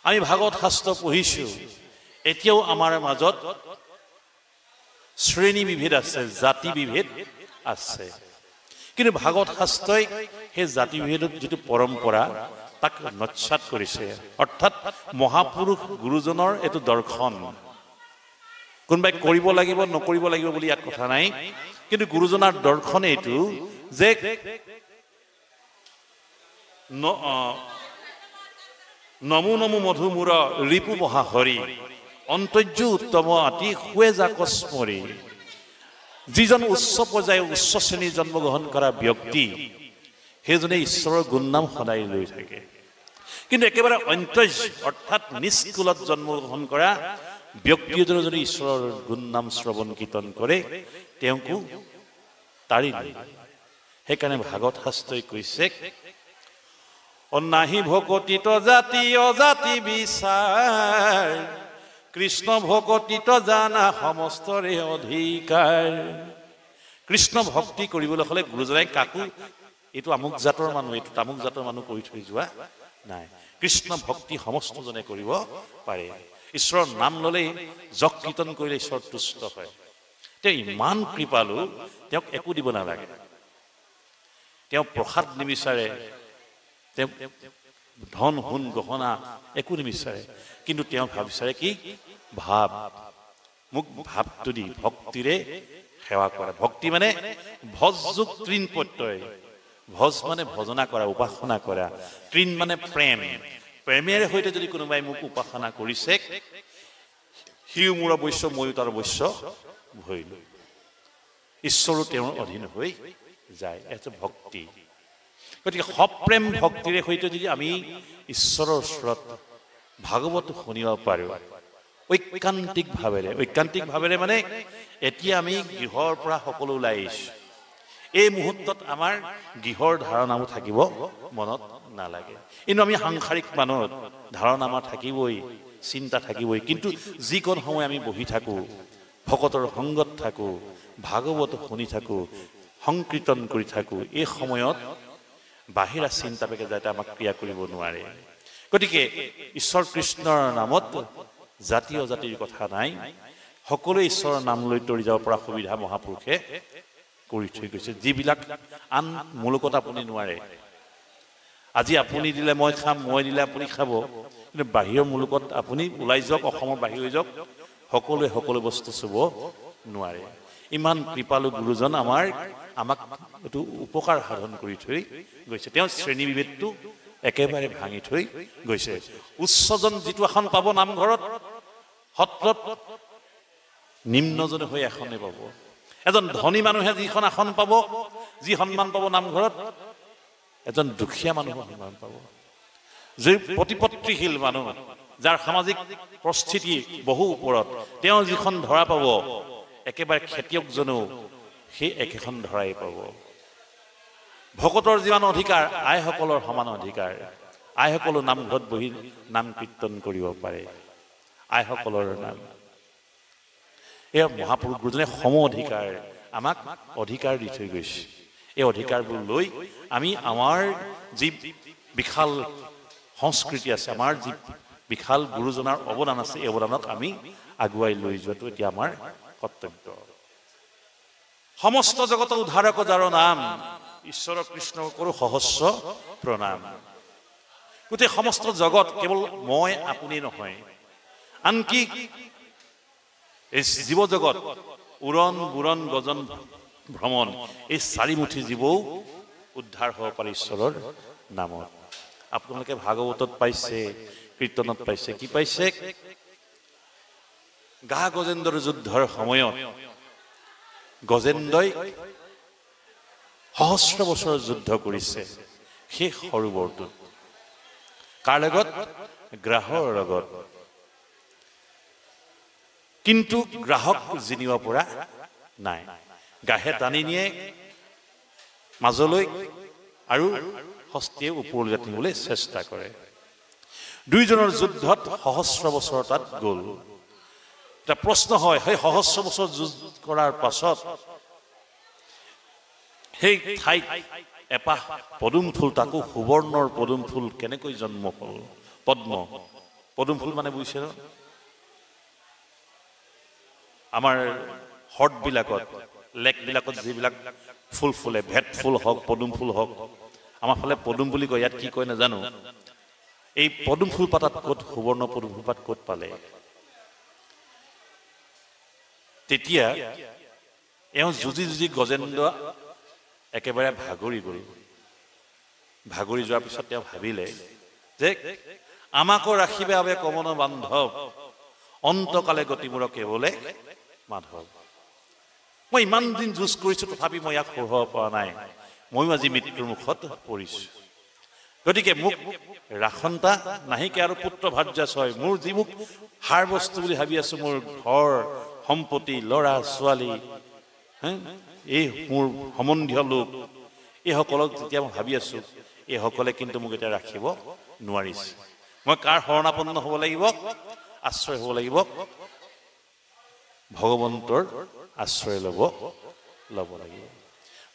আমি ভাগৱত শাস্ত্ৰ পঢ়িছোঁ এতিয়াও আমাৰ মাজত শ্ৰেণী বিভেদ আছে জাতি বিভেদ আছে কিন্তু ভাগৱত শাস্ত্ৰই সেই জাতি বিভেদৰ যিটো পৰম্পৰা তাক নচ্ছাত কৰিছে অৰ্থাৎ মহাপুৰুষ গুৰুজনৰ এইটো দৰ্শন কোনোবাই কৰিব লাগিব নকৰিব লাগিব বুলি ইয়াত কথা নাই কিন্তু গুৰুজনাৰ দৰ্শন এইটো যে নমো নমো মধুমূৰ ৰিপু মহাহৰি অন্তৰ্য উত্তম অতি হুৱে জাক স্মৰি যিজন উচ্চ পৰ্যায়ৰ উচ্চ শ্ৰেণীৰ জন্মগ্ৰহণ কৰা ব্যক্তি সেইজনে ঈশ্বৰৰ গুণনাম সদায় লৈ থাকে কিন্তু একেবাৰে অন্তৰ্য অৰ্থাৎ নিষ্কুলত জন্মগ্ৰহণ কৰা ব্যক্তি এজনে যদি ঈশ্বৰৰ গুণনাম শ্ৰৱণ কীৰ্তন কৰে তেওঁকো তাৰি নাই সেইকাৰণে ভাগৱত শাস্ত্ৰই কৈছে অনাহি ভকতিত জাতি অজাতি বিচাৰ কৃষ্ণ ভকতিত জানা সমস্তৰে অধিকাৰ কৃষ্ণ ভক্তি কৰিবলৈ হ'লে গুৰুজনাই কাকো এইটো আমুক জাতৰ মানুহ এইটো তামুক জাতৰ মানুহ কৰি থৈ যোৱা নাই কৃষ্ণ ভক্তি সমস্তজনে কৰিব পাৰে ঈশ্বৰৰ নাম ল'লেই যক কীৰ্তন কৰিলে ঈশ্বৰ তুষ্ট হয় তেওঁ ইমান কৃপালু তেওঁক একো দিব নালাগে তেওঁ প্ৰসাদ নিবিচাৰে তেওঁ ধন সোণ গহনা একো নিবিচাৰে কিন্তু তেওঁ ভাবিচাৰে কি ভাৱ মোক ভাৱটো দি ভক্তিৰে সেৱা কৰা ভক্তি মানে ভজযোগ তৃণ প্ৰত্যয় ভজ মানে ভজনা কৰা উপাসনা কৰা তৃণ মানে প্ৰেম প্ৰেমেৰে সৈতে যদি কোনোবাই মোক উপাসনা কৰিছে সিও মোৰ অৱশ্য ময়ো তাৰ অৱশ্য ভৰিলো ঈশ্বৰো তেওঁৰ অধীন হৈ যায় এইটো ভক্তি গতিকে সপ্ৰেম ভক্তিৰে সৈতে যদি আমি ঈশ্বৰৰ ওচৰত ভাগৱত শুনিব পাৰোঁ ঐকান্তিক ভাৱেৰে মানে এতিয়া আমি গৃহৰ পৰা সকলো ওলাই আহিছোঁ এই মুহূৰ্তত আমাৰ গৃহৰ ধাৰণাবোৰ থাকিব মনত নালাগে কিন্তু আমি সাংসাৰিক মানুহত ধাৰণা আমাৰ থাকিবই চিন্তা থাকিবই কিন্তু যিকণ সময় আমি বহি থাকোঁ ভকতৰ সংগত থাকোঁ ভাগৱত শুনি থাকোঁ সংকীৰ্তন কৰি থাকোঁ এই সময়ত বাহিৰা চিন্তাবিলাকে যাতে আমাক ক্ৰিয়া কৰিব নোৱাৰে গতিকে ঈশ্বৰ কৃষ্ণৰ নামত জাতি অজাতিৰ কথা নাই সকলোৱে ঈশ্বৰৰ নাম লৈ তৰি যাব পৰা সুবিধা মহাপুৰুষে কৰি থৈ গৈছে যিবিলাক আন মূলকত আপুনি নোৱাৰে আজি আপুনি দিলে মই খাম মই দিলে আপুনি খাব কিন্তু বাহিৰৰ মূলকত আপুনি ওলাই যাওক অসমৰ বাহিৰ হৈ যাওক সকলোৱে সকলো বস্তু চুব নোৱাৰে ইমান কৃপালু গুৰুজন আমাক এইটো উপকাৰ সাধন কৰি থৈ গৈছে তেওঁ শ্ৰেণী বিভেদটো একেবাৰে ভাঙি থৈ গৈছে উচ্চজন যিটো এখন পাব নামঘৰত সত্ৰত নিম্নজনে হৈ এখনে পাব এজন ধনী মানুহে যিখন আসন পাব যি সন্মান পাব নামঘৰত এজন দুখীয়া মানুহে সন্মান পাব যি প্ৰতিপত্তিশীল মানুহ যাৰ সামাজিক পৰিস্থিতি বহু ওপৰত তেওঁ যিখন ধৰা পাব একেবাৰে খেতিয়কজনেও সেই একেখন ধৰাই পাব ভকতৰ যিমান অধিকাৰ আইসকলৰ সমান অধিকাৰ আইসকলো নামঘৰত বহি নাম কীৰ্তন কৰিব পাৰে আইসকলৰ নাম এয়া মহাপুৰুষ গুৰুজনে সম অধিকাৰ আমাক অধিকাৰ দি থৈ গৈছে এই অধিকাৰবোৰ লৈ আমি আমাৰ যি বিশাল সংস্কৃতি আছে আমাৰ যি বিশাল গুৰুজনাৰ অৱদান আছে এই অৱদানক আমি আগুৱাই লৈ যোৱাটো এতিয়া আমাৰ কৰ্তব্য সমস্ত জগতৰ উদ্ধাৰক যাৰ নাম ঈশ্বৰ কৃষ্ণক কৰো সহস্ৰ প্ৰণাম গোটেই সমস্ত জগত কেৱল মই আপুনি নহয় আনকি এই জীৱ জগত উৰণ বুৰণ গজন ভ্ৰমণ এই চাৰিমুঠি জীৱও উদ্ধাৰ হ'ব পাৰে ঈশ্বৰৰ নামত আপোনালোকে ভাগৱতত পাইছে কীৰ্তনত পাইছে কি পাইছে গা গজেন্দ্ৰৰ যুদ্ধৰ সময়ত গজেন্দ্ৰই সহস্ৰ বছৰ যুদ্ধ কৰিছে সেই সৰোবৰটোত কাৰ লগত গ্ৰাহৰ লগত কিন্তু গ্ৰাহক জিনিব পৰা নাই গাহে টানি নিয়ে মাজলৈ আৰু হস্তিয়ে ওপৰলৈ টানিবলৈ চেষ্টা কৰে দুইজনৰ যুদ্ধত সহস্ৰ বছৰ তাত গ'ল এটা প্ৰশ্ন হয় সেই সহস্ৰ বছৰ যুদ্ধ কৰাৰ পাছত সেই ঠাইত এপাহ পদুম ফুল তাকো সুবৰ্ণৰ পদুম ফুল কেনেকৈ জন্ম হ'ল পদ্ম পদুম ফুল মানে বুজিছে ন আমাৰ হ্ৰদবিলাকত লেকবিলাকত যিবিলাক ফুল ফুলে ভেট ফুল হওক পদুম ফুল হওক আমাৰ ফালে পদুম বুলি কয় ইয়াত কি কয় নাজানো এই পদুম ফুল পাতাত ক'ত সুবৰ্ণ পদুম ফুল পাত ক'ত পালে তেতিয়া এওঁ যুঁজি যুঁজি গজেন্দ্ৰ একেবাৰে ভাগৰি গ'ল ভাগৰি যোৱাৰ পিছত তেওঁ ভাবিলে যে আমাকো ৰাখিবে আবে কমন বান্ধৱ অন্তকালে গতি মোৰ কেৱলে মাধৱ মই ইমান দিন যুঁজ কৰিছো তথাপি মই ইয়াক সহাব পৰা নাই ময়ো আজি মৃত্যুৰ মুখত পৰিছো গতিকে মোক ৰাখন্তা নাহিকে আৰু পুত্ৰ ভাৰ্যা ছয় মোৰ যি মোক হাৰ বস্তু বুলি ভাবি আছো মোৰ ঘৰ সম্পত্তি ল'ৰা ছোৱালী এই মোৰ সম্বন্ধীয় লোক এইসকলক যেতিয়া মই ভাবি আছো এইসকলে কিন্তু মোক এতিয়া ৰাখিব নোৱাৰিছে মই কাৰ শৰণাপন্ন হ'ব লাগিব আশ্ৰয় হ'ব লাগিব ভগৱন্তৰ আশ্ৰয় ল'ব লাগিব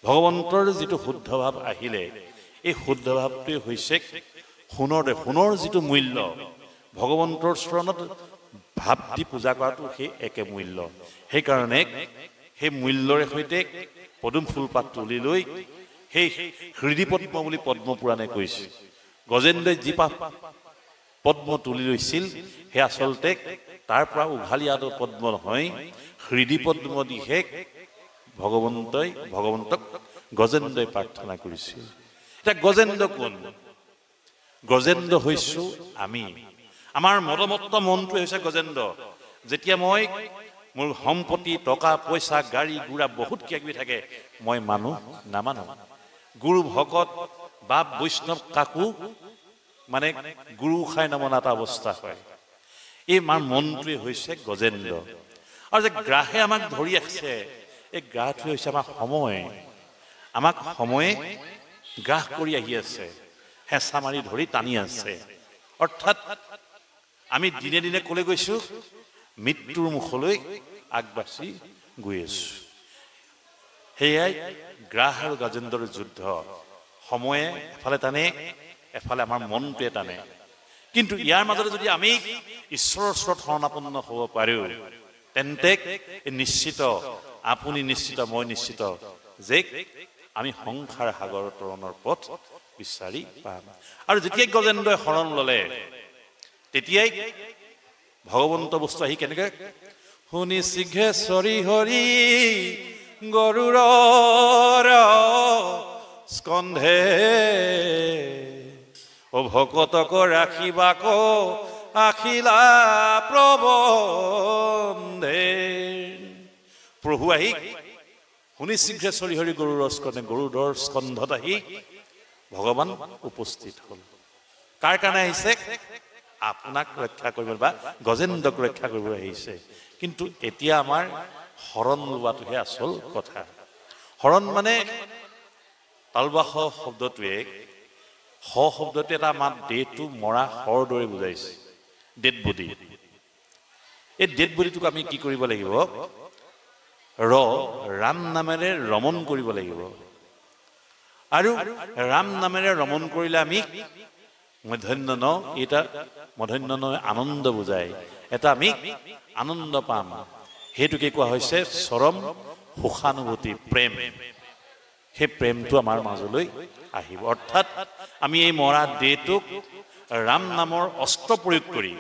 ভগৱন্তৰ যিটো শুদ্ধ ভাৱ আহিলে এই শুদ্ধ ভাৱটোৱে হৈছে সোণৰ যিটো মূল্য ভগৱন্তৰ চৰণত ভাৱ দি পূজা কৰাটো সেই একে মূল্য সেইকাৰণে সেই মূল্যৰে সৈতে পদুম ফুলপাত তুলি লৈ সেই হৃদি পদ্ম বুলি পদ্ম পুৰাণে কৈছে গজেন্দ্ৰই যি পদ্ম তুলি লৈছিল সেই আচলতে তাৰ পৰা উঘালি অহা পদ্ম নহয় হৃদি পদ্ম দিহে ভগৱন্তক গজেন্দ্ৰই প্ৰাৰ্থনা কৰিছিল এতিয়া গজেন্দ্ৰ কোন গজেন্দ্ৰ হৈছো আমি আমাৰ মদমত্ত মনটো হৈছে গজেন্দ্ৰ যেতিয়া মই মোৰ সম্পত্তি টকা পইচা গাড়ী গুড়া বহুত কিবা থাকে মই মানুহ নামানো গুৰু ভকত বাপ বৈষ্ণৱ কাকো মানে গুৰু খাই নমনা এটা অৱস্থা হয় এই আমাৰ মনটোৱে হৈছে গজেন্দ্ৰ আৰু যে গ্ৰাহে আমাক ধৰি আছে এই গ্ৰাহটো হৈছে আমাৰ আমাক সময়ে গ্ৰাহ কৰি আহি আছে হেঁচা মাৰি ধৰি টানি আছে অৰ্থাৎ আমি দিনে দিনে কলৈ গৈছো মৃত্যুৰ মুখলৈ আগবাঢ়ি গৈ আছো সেয়াই গ্ৰাহ আৰু গজেন্দ্ৰৰ যুদ্ধ সময়ে এফালে টানে এফালে আমাৰ মনটোৱে টানে কিন্তু ইয়াৰ মাজতে যদি আমি ঈশ্বৰৰ ওচৰত শৰণাপন্ন হ'ব পাৰো তেন্তে নিশ্চিত আপুনি নিশ্চিত মই নিশ্চিত যে আমি সংসাৰ সাগৰ তৰণৰ পথ বিচাৰি পাম আৰু যেতিয়াই গজেন্দ্ৰই শৰণ ললে তেতিয়াই ভগৱন্ত বস্তু আহি কেনেকে শুনি শীঘ্ৰেশ্বৰী হৰি গৰুড়ৰ স্কন্ধে ও ভকতক ৰাখিবাক আখিলা প্ৰবন্ধে প্ৰভু আহি শুনি শীঘ্ৰেশ্বৰী হৰি গৰুড়ৰ স্কন্ধত আহি ভগৱান উপস্থিত হল কাৰ কাৰণে আহিছে আপোনাক ৰক্ষা কৰিব বা গজেন্দ্ৰক ৰক্ষা কৰিব আহিছে কিন্তু এতিয়া আমাৰ শৰণ লোৱাটোহে আচল কথা শৰণ মানে তালবাস শব্দটোৱে শব্দটোৱে এটা আমাৰ দেহটো মৰা শৰ দৰে বুজাইছে ডেড বডি এই ডেড বডিটোক আমি কি কৰিব লাগিব ৰাম নামেৰে ৰমণ কৰিব লাগিব আৰু ৰাম নামেৰে ৰমণ কৰিলে আমি মধ্যাহ্ন ন এটা মধ্যাহ্ন ন আনন্দ বুজায় এটা আমি আনন্দ পাম হেতুকে কোৱা হৈছে চৰম সুখানুভূতি প্ৰেম সেই প্ৰেমটো আমাৰ মাজলৈ আহিব অৰ্থাৎ আমি এই মৰা দেহটোক ৰাম নামৰ অস্ত্ৰ প্ৰয়োগ কৰি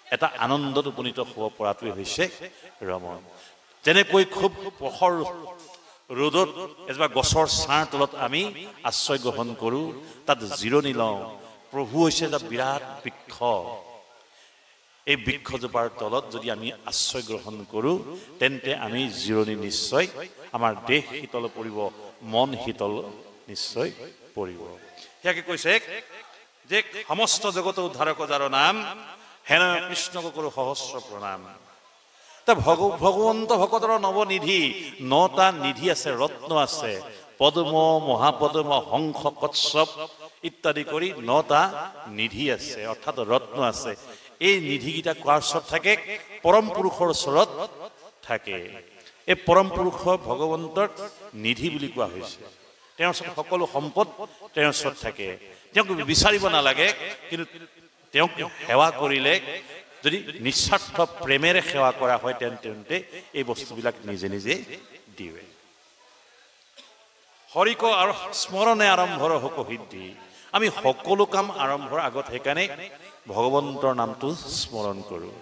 এটা আনন্দত উপনীত হ'ব পৰাটোৱে হৈছে ৰমণ যেনেকৈ খুব প্ৰখৰ ৰ'দত এজোপা গছৰ ছাঁৰ তলত আমি আশ্ৰয় গ্ৰহণ কৰোঁ তাত জিৰণি লওঁ প্ৰভু হৈছে এটা বিৰাট বৃক্ষ এই বৃক্ষজোপাৰ তলত যদি আমি আশ্ৰয় গ্ৰহণ কৰোঁ তেন্তে আমি জিৰণি নিশ্চয় আমাৰ দেহ শীতল পৰিব মন শীতল নিশ্চয় পৰিব ইয়াকে কৈছে যে সমস্ত জগত উদ্ধাৰক যাৰ নাম হেন কৃষ্ণক কৰোঁ সহস্ৰ প্ৰণাম তা ভগৱন্ত ভকতৰ নৱনিধি নটা নিধি আছে ৰত্ন আছে পদ্ম মহাপদ্ম হংস কচ্ছপ ইত্যাদি কৰি নটা নিধি আছে অৰ্থাৎ ৰত্ন আছে এই নিধিকেইটা কোৱাৰ ওচৰত থাকে পৰম পুৰুষৰ ওচৰত থাকে এই পৰম পুৰুষ ভগৱন্তৰ নিধি বুলি কোৱা হৈছে তেওঁৰ ওচৰত সকলো সম্পদ তেওঁৰ ওচৰত থাকে তেওঁক বিচাৰিব নালাগে কিন্তু তেওঁক সেৱা কৰিলে যদি নিস্বাৰ্থ প্ৰেমেৰে সেৱা কৰা হয় তেন্তে এই বস্তুবিলাক নিজে নিজে দিয়ে হৰিক আৰু স্মৰণে আৰম্ভৰ হক সিদ্ধি আমি সকলো কাম আৰম্ভৰ আগত সেইকাৰণে ভগৱন্তৰ নামটো স্মৰণ কৰোঁ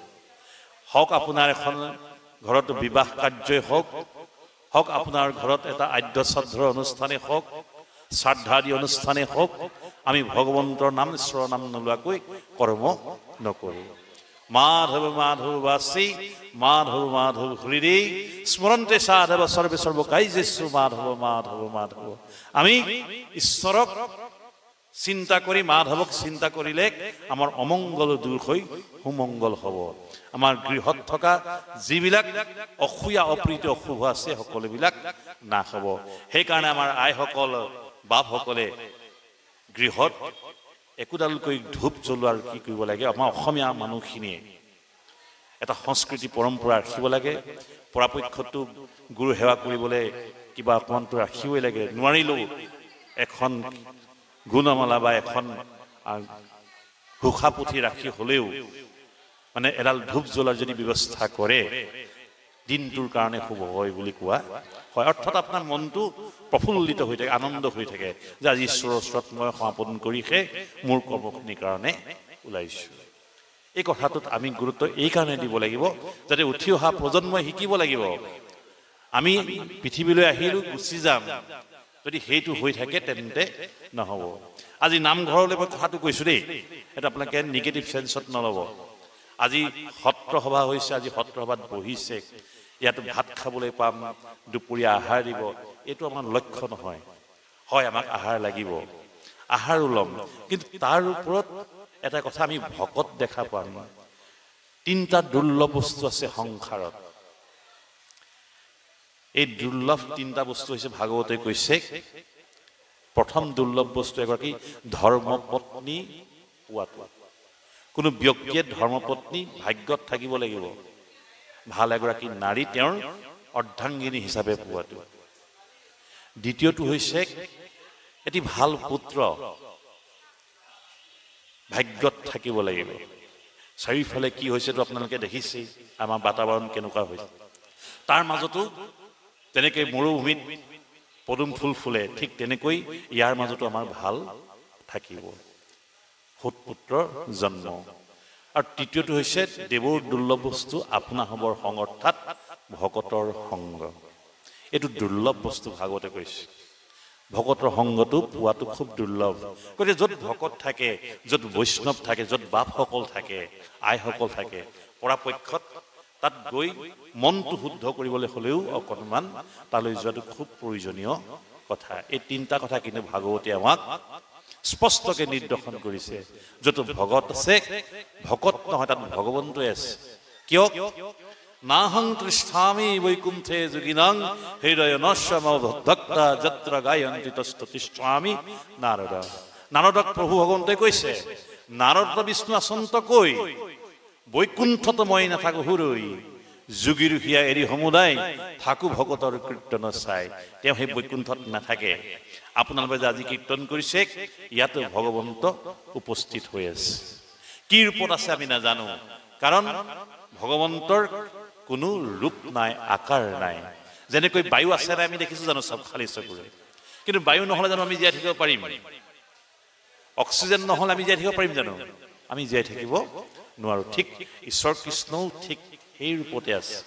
হওক আপোনাৰ এখন ঘৰত বিবাহ কাৰ্যই হওক আপোনাৰ ঘৰত এটা আদ্য শ্ৰাদ্ধৰ অনুষ্ঠানেই হওক শ্ৰাদ্ধাদি অনুষ্ঠানেই হওক আমি ভগৱন্তৰ নাম ঈশ্বৰৰ নাম নোলোৱাকৈ কৰ্ম নকৰোঁ মাধৱ মাধৱ বাসী মাধৱ মাধৱ হৃদয় স্মৰণতে সাধৱ সৰ্বে সৰ্বকাৰ্যেষু মাধৱ মাধৱ মাধৱ আমি ঈশ্বৰক চিন্তা কৰি মাধৱক চিন্তা কৰিলে আমাৰ অমংগল দূৰ হৈ সুমংগল হ'ব আমাৰ গৃহত থকা যিবিলাক অসূয়া অপ্ৰীতি অশুভ আছে সকলোবিলাক নাশ হ'ব সেইকাৰণে আমাৰ আইসকল বাপসকলে গৃহত একোডালকৈ ধূপ জ্বলোৱাৰ কি কৰিব লাগে আমাৰ অসমীয়া মানুহখিনিয়ে এটা সংস্কৃতি পৰম্পৰা ৰাখিব লাগে পৰাপক্ষতো গুৰু সেৱা কৰিবলৈ কিবা অকণমানটো ৰাখিবই লাগে নোৱাৰিলেও এখন গুণমালা বা এখন ঘোষা পুথি ৰাখি হ'লেও মানে এডাল ধূপ জ্বলাৰ যদি ব্যৱস্থা কৰে দিনটোৰ কাৰণে শুভ হয় বুলি কোৱা হয় অৰ্থাৎ আপোনাৰ মনটো প্ৰফুল্লিত হৈ থাকে আনন্দ হৈ থাকে যে আজি ঈশ্বৰৰ ওচৰত মই সমাপন কৰিহে মোৰ কৰ্মখিনিৰ কাৰণে ওলাইছোঁ এই কথাটোত আমি গুৰুত্ব এই কাৰণে দিব লাগিব যাতে উঠি অহা প্ৰজন্মই শিকিব লাগিব আমি পৃথিৱীলৈ আহিলোঁ গুচি যাম যদি সেইটো হৈ থাকে তেন্তে নহ'ব আজি নামঘৰলৈ মই কথাটো কৈছোঁ দেই এটা আপোনালোকে নিগেটিভ চেঞ্চত নল'ব আজি সত্ৰ সভা হৈছে আজি সত্ৰ সভাত বহিছে ইয়াত ভাত খাবলৈ পাম দুপৰীয়া আহাৰ দিব এইটো আমাৰ লক্ষ্য নহয় হয় আমাক আহাৰ লাগিব আহাৰো ল'ম কিন্তু তাৰ ওপৰত এটা কথা আমি ভকত দেখা পাম তিনিটা দুৰ্লভ বস্তু আছে সংসাৰত এই দুৰ্লভ তিনিটা বস্তু হৈছে ভাগৱতে কৈছে প্ৰথম দুৰ্লভ বস্তু এগৰাকী ধৰ্মপত্নী পোৱাটো কোনো ব্যক্তিয়ে ধৰ্মপত্নী ভাগ্যত থাকিব লাগিব ভাল এগৰাকী নাৰী তেওঁৰ অৰ্ধাংগিনী হিচাপে পোৱাটো দ্বিতীয়টো হৈছে এটি ভাল পুত্ৰ ভাগ্যত থাকিব লাগিব চাৰিওফালে কি হৈছেতো আপোনালোকে দেখিছেই আমাৰ বাতাবৰণ কেনেকুৱা হৈছে তাৰ মাজতো তেনেকৈ মৰুভূমিত পদুম ফুল ফুলে ঠিক তেনেকৈ ইয়াৰ মাজতো আমাৰ ভাল থাকিব সৎপুত্ৰৰ জন্ম আৰু তৃতীয়টো হৈছে দেৱৰ দুৰ্লভ বস্তু আপোনা হবৰ সংগ অৰ্থাৎ ভকতৰ সংগ এইটো দুৰ্লভ বস্তু ভাগৱতে কৈছে ভকতৰ সংগটো পোৱাটো খুব দুৰ্লভ গতিকে য'ত ভকত থাকে য'ত বৈষ্ণৱ থাকে য'ত বাপসকল থাকে আইসকল থাকে পৰাপক্ষত তাত গৈ মনটো শুদ্ধ কৰিবলৈ হ'লেও অকণমান তালৈ যোৱাটো খুব প্ৰয়োজনীয় কথা এই তিনিটা কথা কিন্তু ভাগৱতী আমাক স্পষ্টকৈ নিৰ্দেশন কৰিছে য'ত ভগত আছে ভকত নহয় তাত ভগৱন্তই আছে কিয় নাহং তৃষ্ঠামি বৈকুণ্ঠে যোগিনাং হৃদয় নশ্বমভক্তা যত্ৰ গায়ন্তি তস্ত তিষ্ঠামি নাৰদ নাৰদক প্ৰভু ভগৱন্তই কৈছে নাৰদ বিষ্ণু আচন্ত কৈ বৈকুণ্ঠত মই নাথাকো হুৰৈ যোগীৰুহীয়া এৰি সমুদায় থাকো ভকতৰ কীৰ্তন চাই তেওঁ সেই বৈকুণ্ঠত নাথাকে আপোনালোকে যে আজি কীৰ্তন কৰিছে ইয়াতো ভগৱন্ত উপস্থিত হৈ আছে কি ৰূপত আছে আমি নাজানো কাৰণ ভগৱন্তৰ কোনো ৰূপ নাই আকাৰ নাই যেনেকৈ বায়ু আছে নাই আমি দেখিছো জানো সব খালি চকুৰে কিন্তু বায়ু নহলে জানো আমি জীয়াই থাকিব পাৰিম অক্সিজেন নহলে আমি জীয়াই থাকিব পাৰিম জানো আমি জীয়াই থাকিব নোৱাৰো ঠিক ঈশ্বৰ কৃষ্ণও ঠিক এই ৰূপতে আছে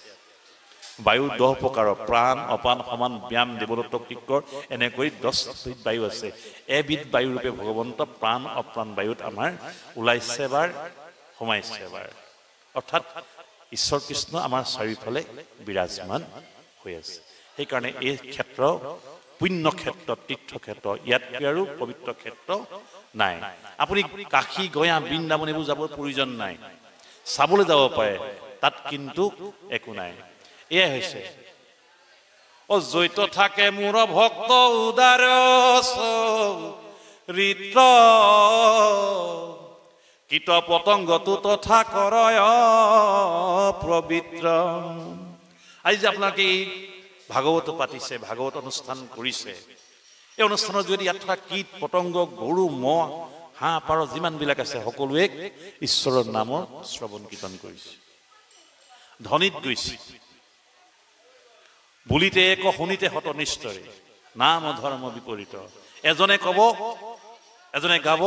বায়ু 10 প্ৰকাৰৰ প্ৰাণ অপান সমান ব্যাম দেৱদত্ত কিক্কৰ এনেকৈ 10 বিধ বায়ু আছে এবিধ বায়ু ৰূপে ভগৱন্ত প্ৰাণ অপ্ৰাণ বায়ুত আমাৰ ওলাইছে বাৰ সোমাইছে বাৰ অৰ্থাৎ ঈশ্বৰ কৃষ্ণ আমাৰ চাৰিওফালে বিৰাজমান হৈ আছে সেই কাৰণে এই ক্ষেত্ৰ পুণ্য ক্ষেত্ৰ তীৰ্থ ক্ষেত্ৰ ইয়াত আৰু পবিত্ৰ ক্ষেত্ৰ নাই আপুনি কাশী গয়া বৃন্দাবন এইবোৰ যাবৰ প্ৰয়োজন নাই চাবলৈ যাব পাৰে তাত কিন্তু একো নাই এয়া হৈছে অজৈত থাকে মোৰ ভক্ত উদাৰ চৰিত্ৰ কীট পতংগটো তথা কৰয় পবিত্ৰ আজি যে আপোনালোকে এই ভাগৱত পাতিছে ভাগৱত অনুষ্ঠান কৰিছে এই অনুষ্ঠানৰ যদি ইয়াত থকা কীট পতংগ গৰু মহ হাঁহ পাৰ যিমানবিলাক আছে সকলোৱে ঈশ্বৰৰ নামৰ শ্ৰৱণ কীৰ্তন কৰিছে ধ্বনিত গৈছে বুলিতে এক শুনিতে হত নিষ্ঠৰে নাম ধৰ্ম বিপৰীত এজনে কব এজনে গাব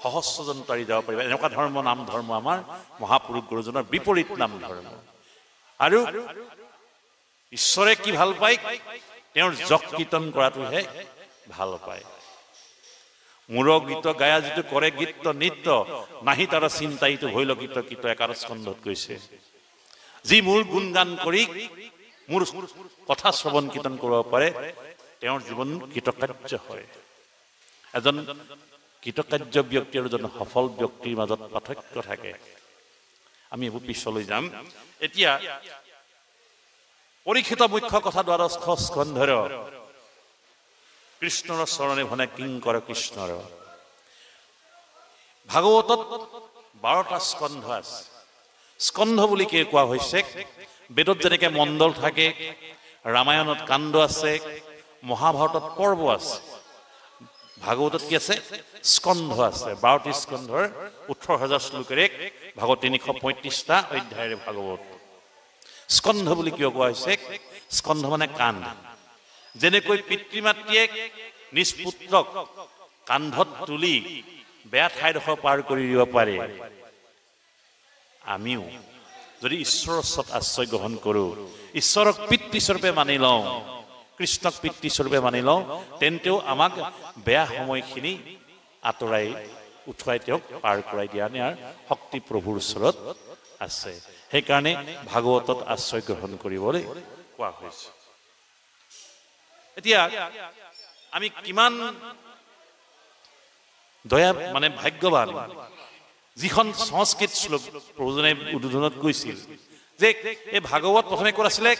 সহস্ৰজন তাৰি যাব পাৰিব এনেকুৱা ধৰ্ম নাম ধৰ্ম আমাৰ মহাপুৰুষ গুৰুজনৰ বিপৰীত নাম ধৰ্ম আৰু ঈশ্বৰে কি ভাল পায় তেওঁৰ যক কীৰ্তন কৰাটোহে ভাল পায় মূৰ গীত গায়া যিটো কৰে গীত নৃত্য নাহি তাৰ চিন্তাইটো ভৈল গীত গীত 11 স্কন্ধত কৈছে যি মোৰ গুণগান কৰি মোৰ কথা শ্ৰৱণ কীৰ্তন কৰিব পাৰে তেওঁৰ জীৱন কৃতকাৰ্য হয় এজন কৃতকাৰ্য ব্যক্তি আৰু এজন সফল ব্যক্তিৰ মাজত পাৰ্থক্য থাকে আমি এইবোৰ পিছলৈ যাম এতিয়া পৰীক্ষিত মুখ্য কথা 12 স্কন্ধৰ কৃষ্ণৰ চৰণে ভনে কিংকৰ কৃষ্ণৰ ভাগৱতত 12টা স্কন্ধ আছে স্কন্ধ বুলি কি কোৱা হৈছে বেদত যেনেকৈ মণ্ডল থাকে ৰামায়ণত কাণ্ড আছে মহাভাৰতত পৰ্ব আছে ভাগৱতত কি আছে স্কন্ধ আছে 12টি স্কন্ধৰ 18000 শ্লোকেৰে ভাগৱত 335টা অধ্যায়ৰে ভাগৱত স্কন্ধ বুলি কিয় কোৱা হৈছে স্কন্ধ মানে কান্ধ যেনেকৈ পিতৃ মাতৃয়ে নিজ পুত্ৰক কান্ধত তুলি বেয়া ঠাইডোখৰ পাৰ কৰি দিব পাৰে আমিও যদি ঈশ্বৰৰ ওচৰত আশ্ৰয় গ্ৰহণ কৰোঁ ঈশ্বৰক পিতৃস্বৰূপে মানি লওঁ কৃষ্ণক পিতৃস্বৰূপে মানি লওঁ তেন্তেও আমাক বেয়া সময়খিনি আঁতৰাই উঠুৱাই তেওঁক পাৰ কৰাই দিয়া নিয়াৰ শক্তি প্ৰভুৰ ওচৰত আছে সেইকাৰণে ভাগৱতত আশ্ৰয় গ্ৰহণ কৰিবলৈ কোৱা হৈছে এতিয়া আমি কিমান দয়া মানে ভাগ্যৱান যিখন সংস্কৃত শ্লোক প্ৰভুজনে উদ্বোধনত কৈছিল যে এই ভাগৱত প্ৰথমে ক'ত আছিলে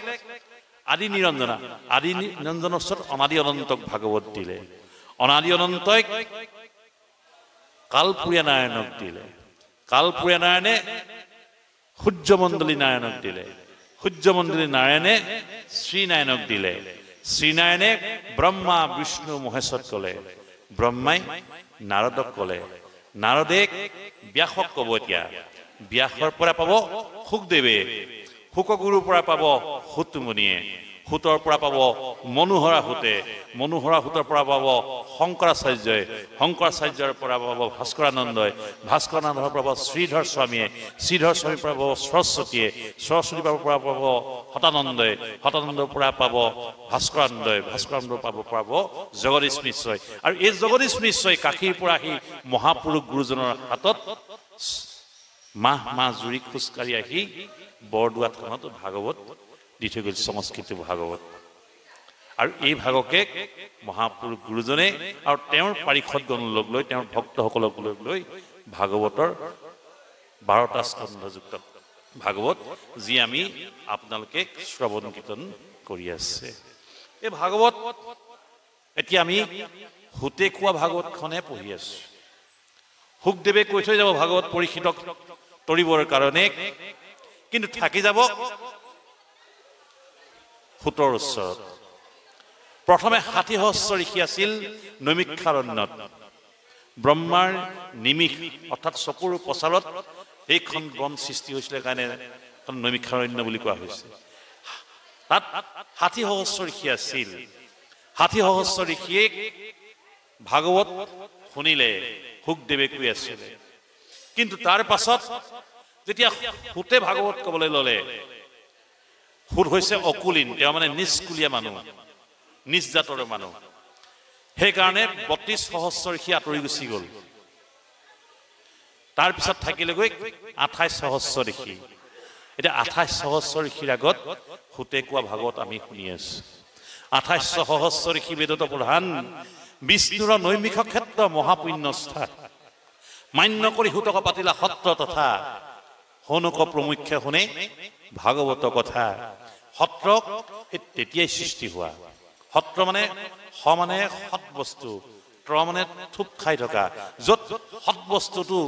আদি নিৰঞ্জনা আদি নিৰঞ্জনৰ ওচৰত অনাদি অনন্তক ভাগৱত দিলে অনাদি অনন্তক কালপুৰীয়া নাৰায়ণক দিলে কালপুৰীয়া নাৰায়ণে সূৰ্যমণ্ডলী নাৰায়ণক দিলে সূৰ্যমণ্ডলী নাৰায়ণে শ্ৰীনাৰায়ণক দিলে শ্ৰীনাৰায়ণে ব্ৰহ্মা বিষ্ণু মহেশক ক'লে ব্ৰহ্মাই নাৰদক ক'লে নাৰদে ব্যাসক ক'ব এতিয়া ব্যাসৰ পৰা পাব শুকদেৱে শুকগুৰুৰ পৰা পাব সুতমুনিয়ে সুতৰ পৰা পাব মনোহৰা সুতে মনোহৰা সুতৰ পৰা পাব শংকৰাচাৰ্যই শংকৰাচাৰ্যৰ পৰা পাব ভাস্কৰানন্দই ভাস্কৰানন্দৰ পৰা পাব শ্ৰীধৰ স্বামীয়ে শ্ৰীধৰ স্বামীৰ পৰা পাব সৰস্বতীয়ে সৰস্বতীৰ পৰা পাব হতানন্দই হতানন্দৰ পৰা পাব ভাস্কৰানন্দই ভাস্কৰানন্দৰ পৰা পাব জগদীশ মিশ্ৰই আৰু এই জগদীশ মিশ্ৰই কাশীৰ পৰা আহি মহাপুৰুষ গুৰুজনৰ হাতত মাহ জুৰি খোজকাঢ়ি আহি বৰদোৱা থানত ভাগৱত দি থৈ গ'ল সংস্কৃত ভাগৱত আৰু এই ভাগকে মহাপুৰুষ গুৰুজনে আৰু তেওঁৰ পাৰিষদগণ লগ লৈ তেওঁৰ ভক্তসকলক লগ লৈ ভাগৱতৰ 12টা স্কন্ধযুক্ত ভাগৱত যি আমি আপোনালোকে শ্ৰৱণ কীৰ্তন কৰি আছে এই ভাগৱত এতিয়া আমি হুতে কোৱা ভাগৱতখনে পঢ়ি আছো শুকদেৱে কৈ থৈ যাব ভাগৱত পৰীক্ষিতক তৰিবৰ কাৰণে কিন্তু থাকি যাব সোঁতৰ ওচৰত। প্ৰথমে 60 সহস্ৰ ঋষি আছিল নৈমিষাৰণ্যত। ব্ৰহ্মাৰ নিমিষ অৰ্থাৎ চকুৰ প্ৰচাৰত এইখন বন সৃষ্টি হৈছিলে কাৰণে নৈমিষাৰণ্য বুলি কোৱা হৈছে। তাত 60 সহস্ৰ ঋষি আছিল। 60 সহস্ৰ ঋষিয়ে ভাগৱত শুনিলে, শুকদেৱে কৈ আছিলে। কিন্তু তাৰ পাছত যেতিয়া সুতে ভাগৱত ক'বলৈ ল'লে, সুত হৈছে অকুলীন, তেওঁ মানে নিষ্কুলীয়া মানুহ, নিজ জাতৰ মানুহ। সেইকাৰণে 32 সহস্ৰ ঋষি আঁতৰি গুচি গ'ল। তাৰপিছত থাকিলেগৈ 28 সহস্ৰ ঋষি। এতিয়া 28 সহস্ৰ ঋষিৰ আগত সুতে কোৱা ভাগৱত আমি শুনি আছো। 28 সহস্ৰ ঋষি বেদত প্ৰধান, বিষ্ণুৰ নৈমিষ ক্ষেত্ৰ মহাপুণ্যস্থা, মান্য কৰি সুতক পাতিলা সত্ৰ তথা, সৌনক প্ৰমুখ্যে শুনে ভাগৱত কথা। সত্ৰ তেতিয়াই সৃষ্টি হোৱা। সত্ৰ মানে মানে সৎ বস্তু, মানে থুপ খাই থকা, য'ত সৎ বস্তুটো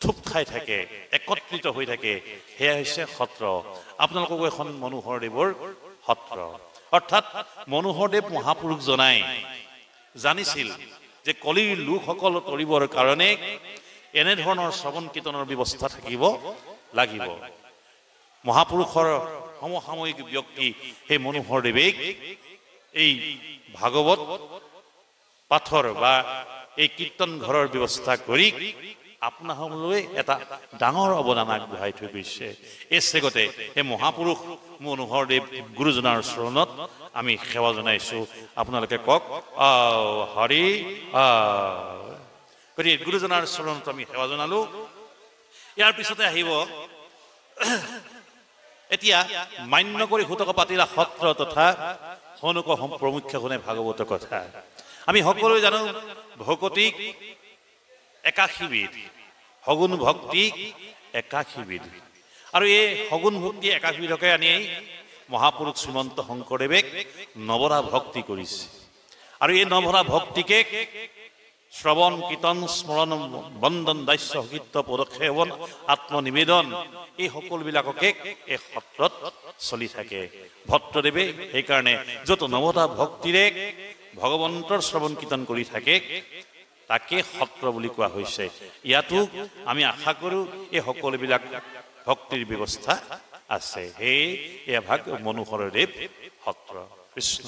থুপ খাই থাকে, একত্ৰিত হৈ থাকে, সেয়া হৈছে সত্ৰ। আপোনালোকক এখন মনোহৰদেৱৰ সত্ৰ। অৰ্থাৎ মনোহৰদেৱ মহাপুৰুষ জানিছিল যে কলিৰ লোকসকল তৰিবৰ কাৰণে এনেধৰণৰ শ্ৰৱণ কীৰ্তনৰ ব্যৱস্থা থাকিব লাগিব। মহাপুৰুষৰ সমসাময়িক ব্যক্তি সেই মনোহৰদেৱে এই ভাগৱত পাঠৰ বা এই কীৰ্তন ঘৰৰ ব্যৱস্থা কৰি আপোনালৈ এটা ডাঙৰ অৱদান আগবঢ়াই থৈ গৈছে। এই চেগতে সেই মহাপুৰুষ মনোহৰদেৱ গুৰুজনাৰ চৰণত আমি সেৱা জনাইছো। আপোনালোকে কওক হৰি। গতিকে গুৰুজনাৰ চৰণত আমি সেৱা জনালো। ইয়াৰ পিছতে আহিব এতিয়া মান্য কৰি সুতক পাতিলা সত্ৰ তথা সৌনক প্ৰমুখ্যে শুনে ভাগৱত কথা। আমি সকলোৱে জানো ভকতিক 81 বিধ, সগুণ ভক্তি 81 বিধ। আৰু এই সগুণ ভক্তি 81 বিধকে আনি মহাপুৰুষ শ্ৰীমন্ত শংকৰদেৱে নৱৰা ভক্তি কৰিছে। আৰু এই নৱৰা ভক্তিকে শ্ৰৱণ কীৰ্তন স্মৰণ বন্দন দাস্য কীৰ্ত পদক্ষেপন আত্মনিবেদন এই সকলোবিলাককে এই সত্ৰত চলি থাকে। ভট্টদেৱে সেইকাৰণে য'ত নৱতা ভক্তিৰে ভগৱন্তৰ শ্ৰৱণ কীৰ্তন কৰি থাকে তাকে সত্ৰ বুলি কোৱা হৈছে। ইয়াতো আমি আশা কৰোঁ এই সকলোবিলাক ভক্তিৰ ব্যৱস্থা আছে। সেয়ে এয়া ভাগ মনোহৰদেৱ সত্ৰ। কৃষ্ণ।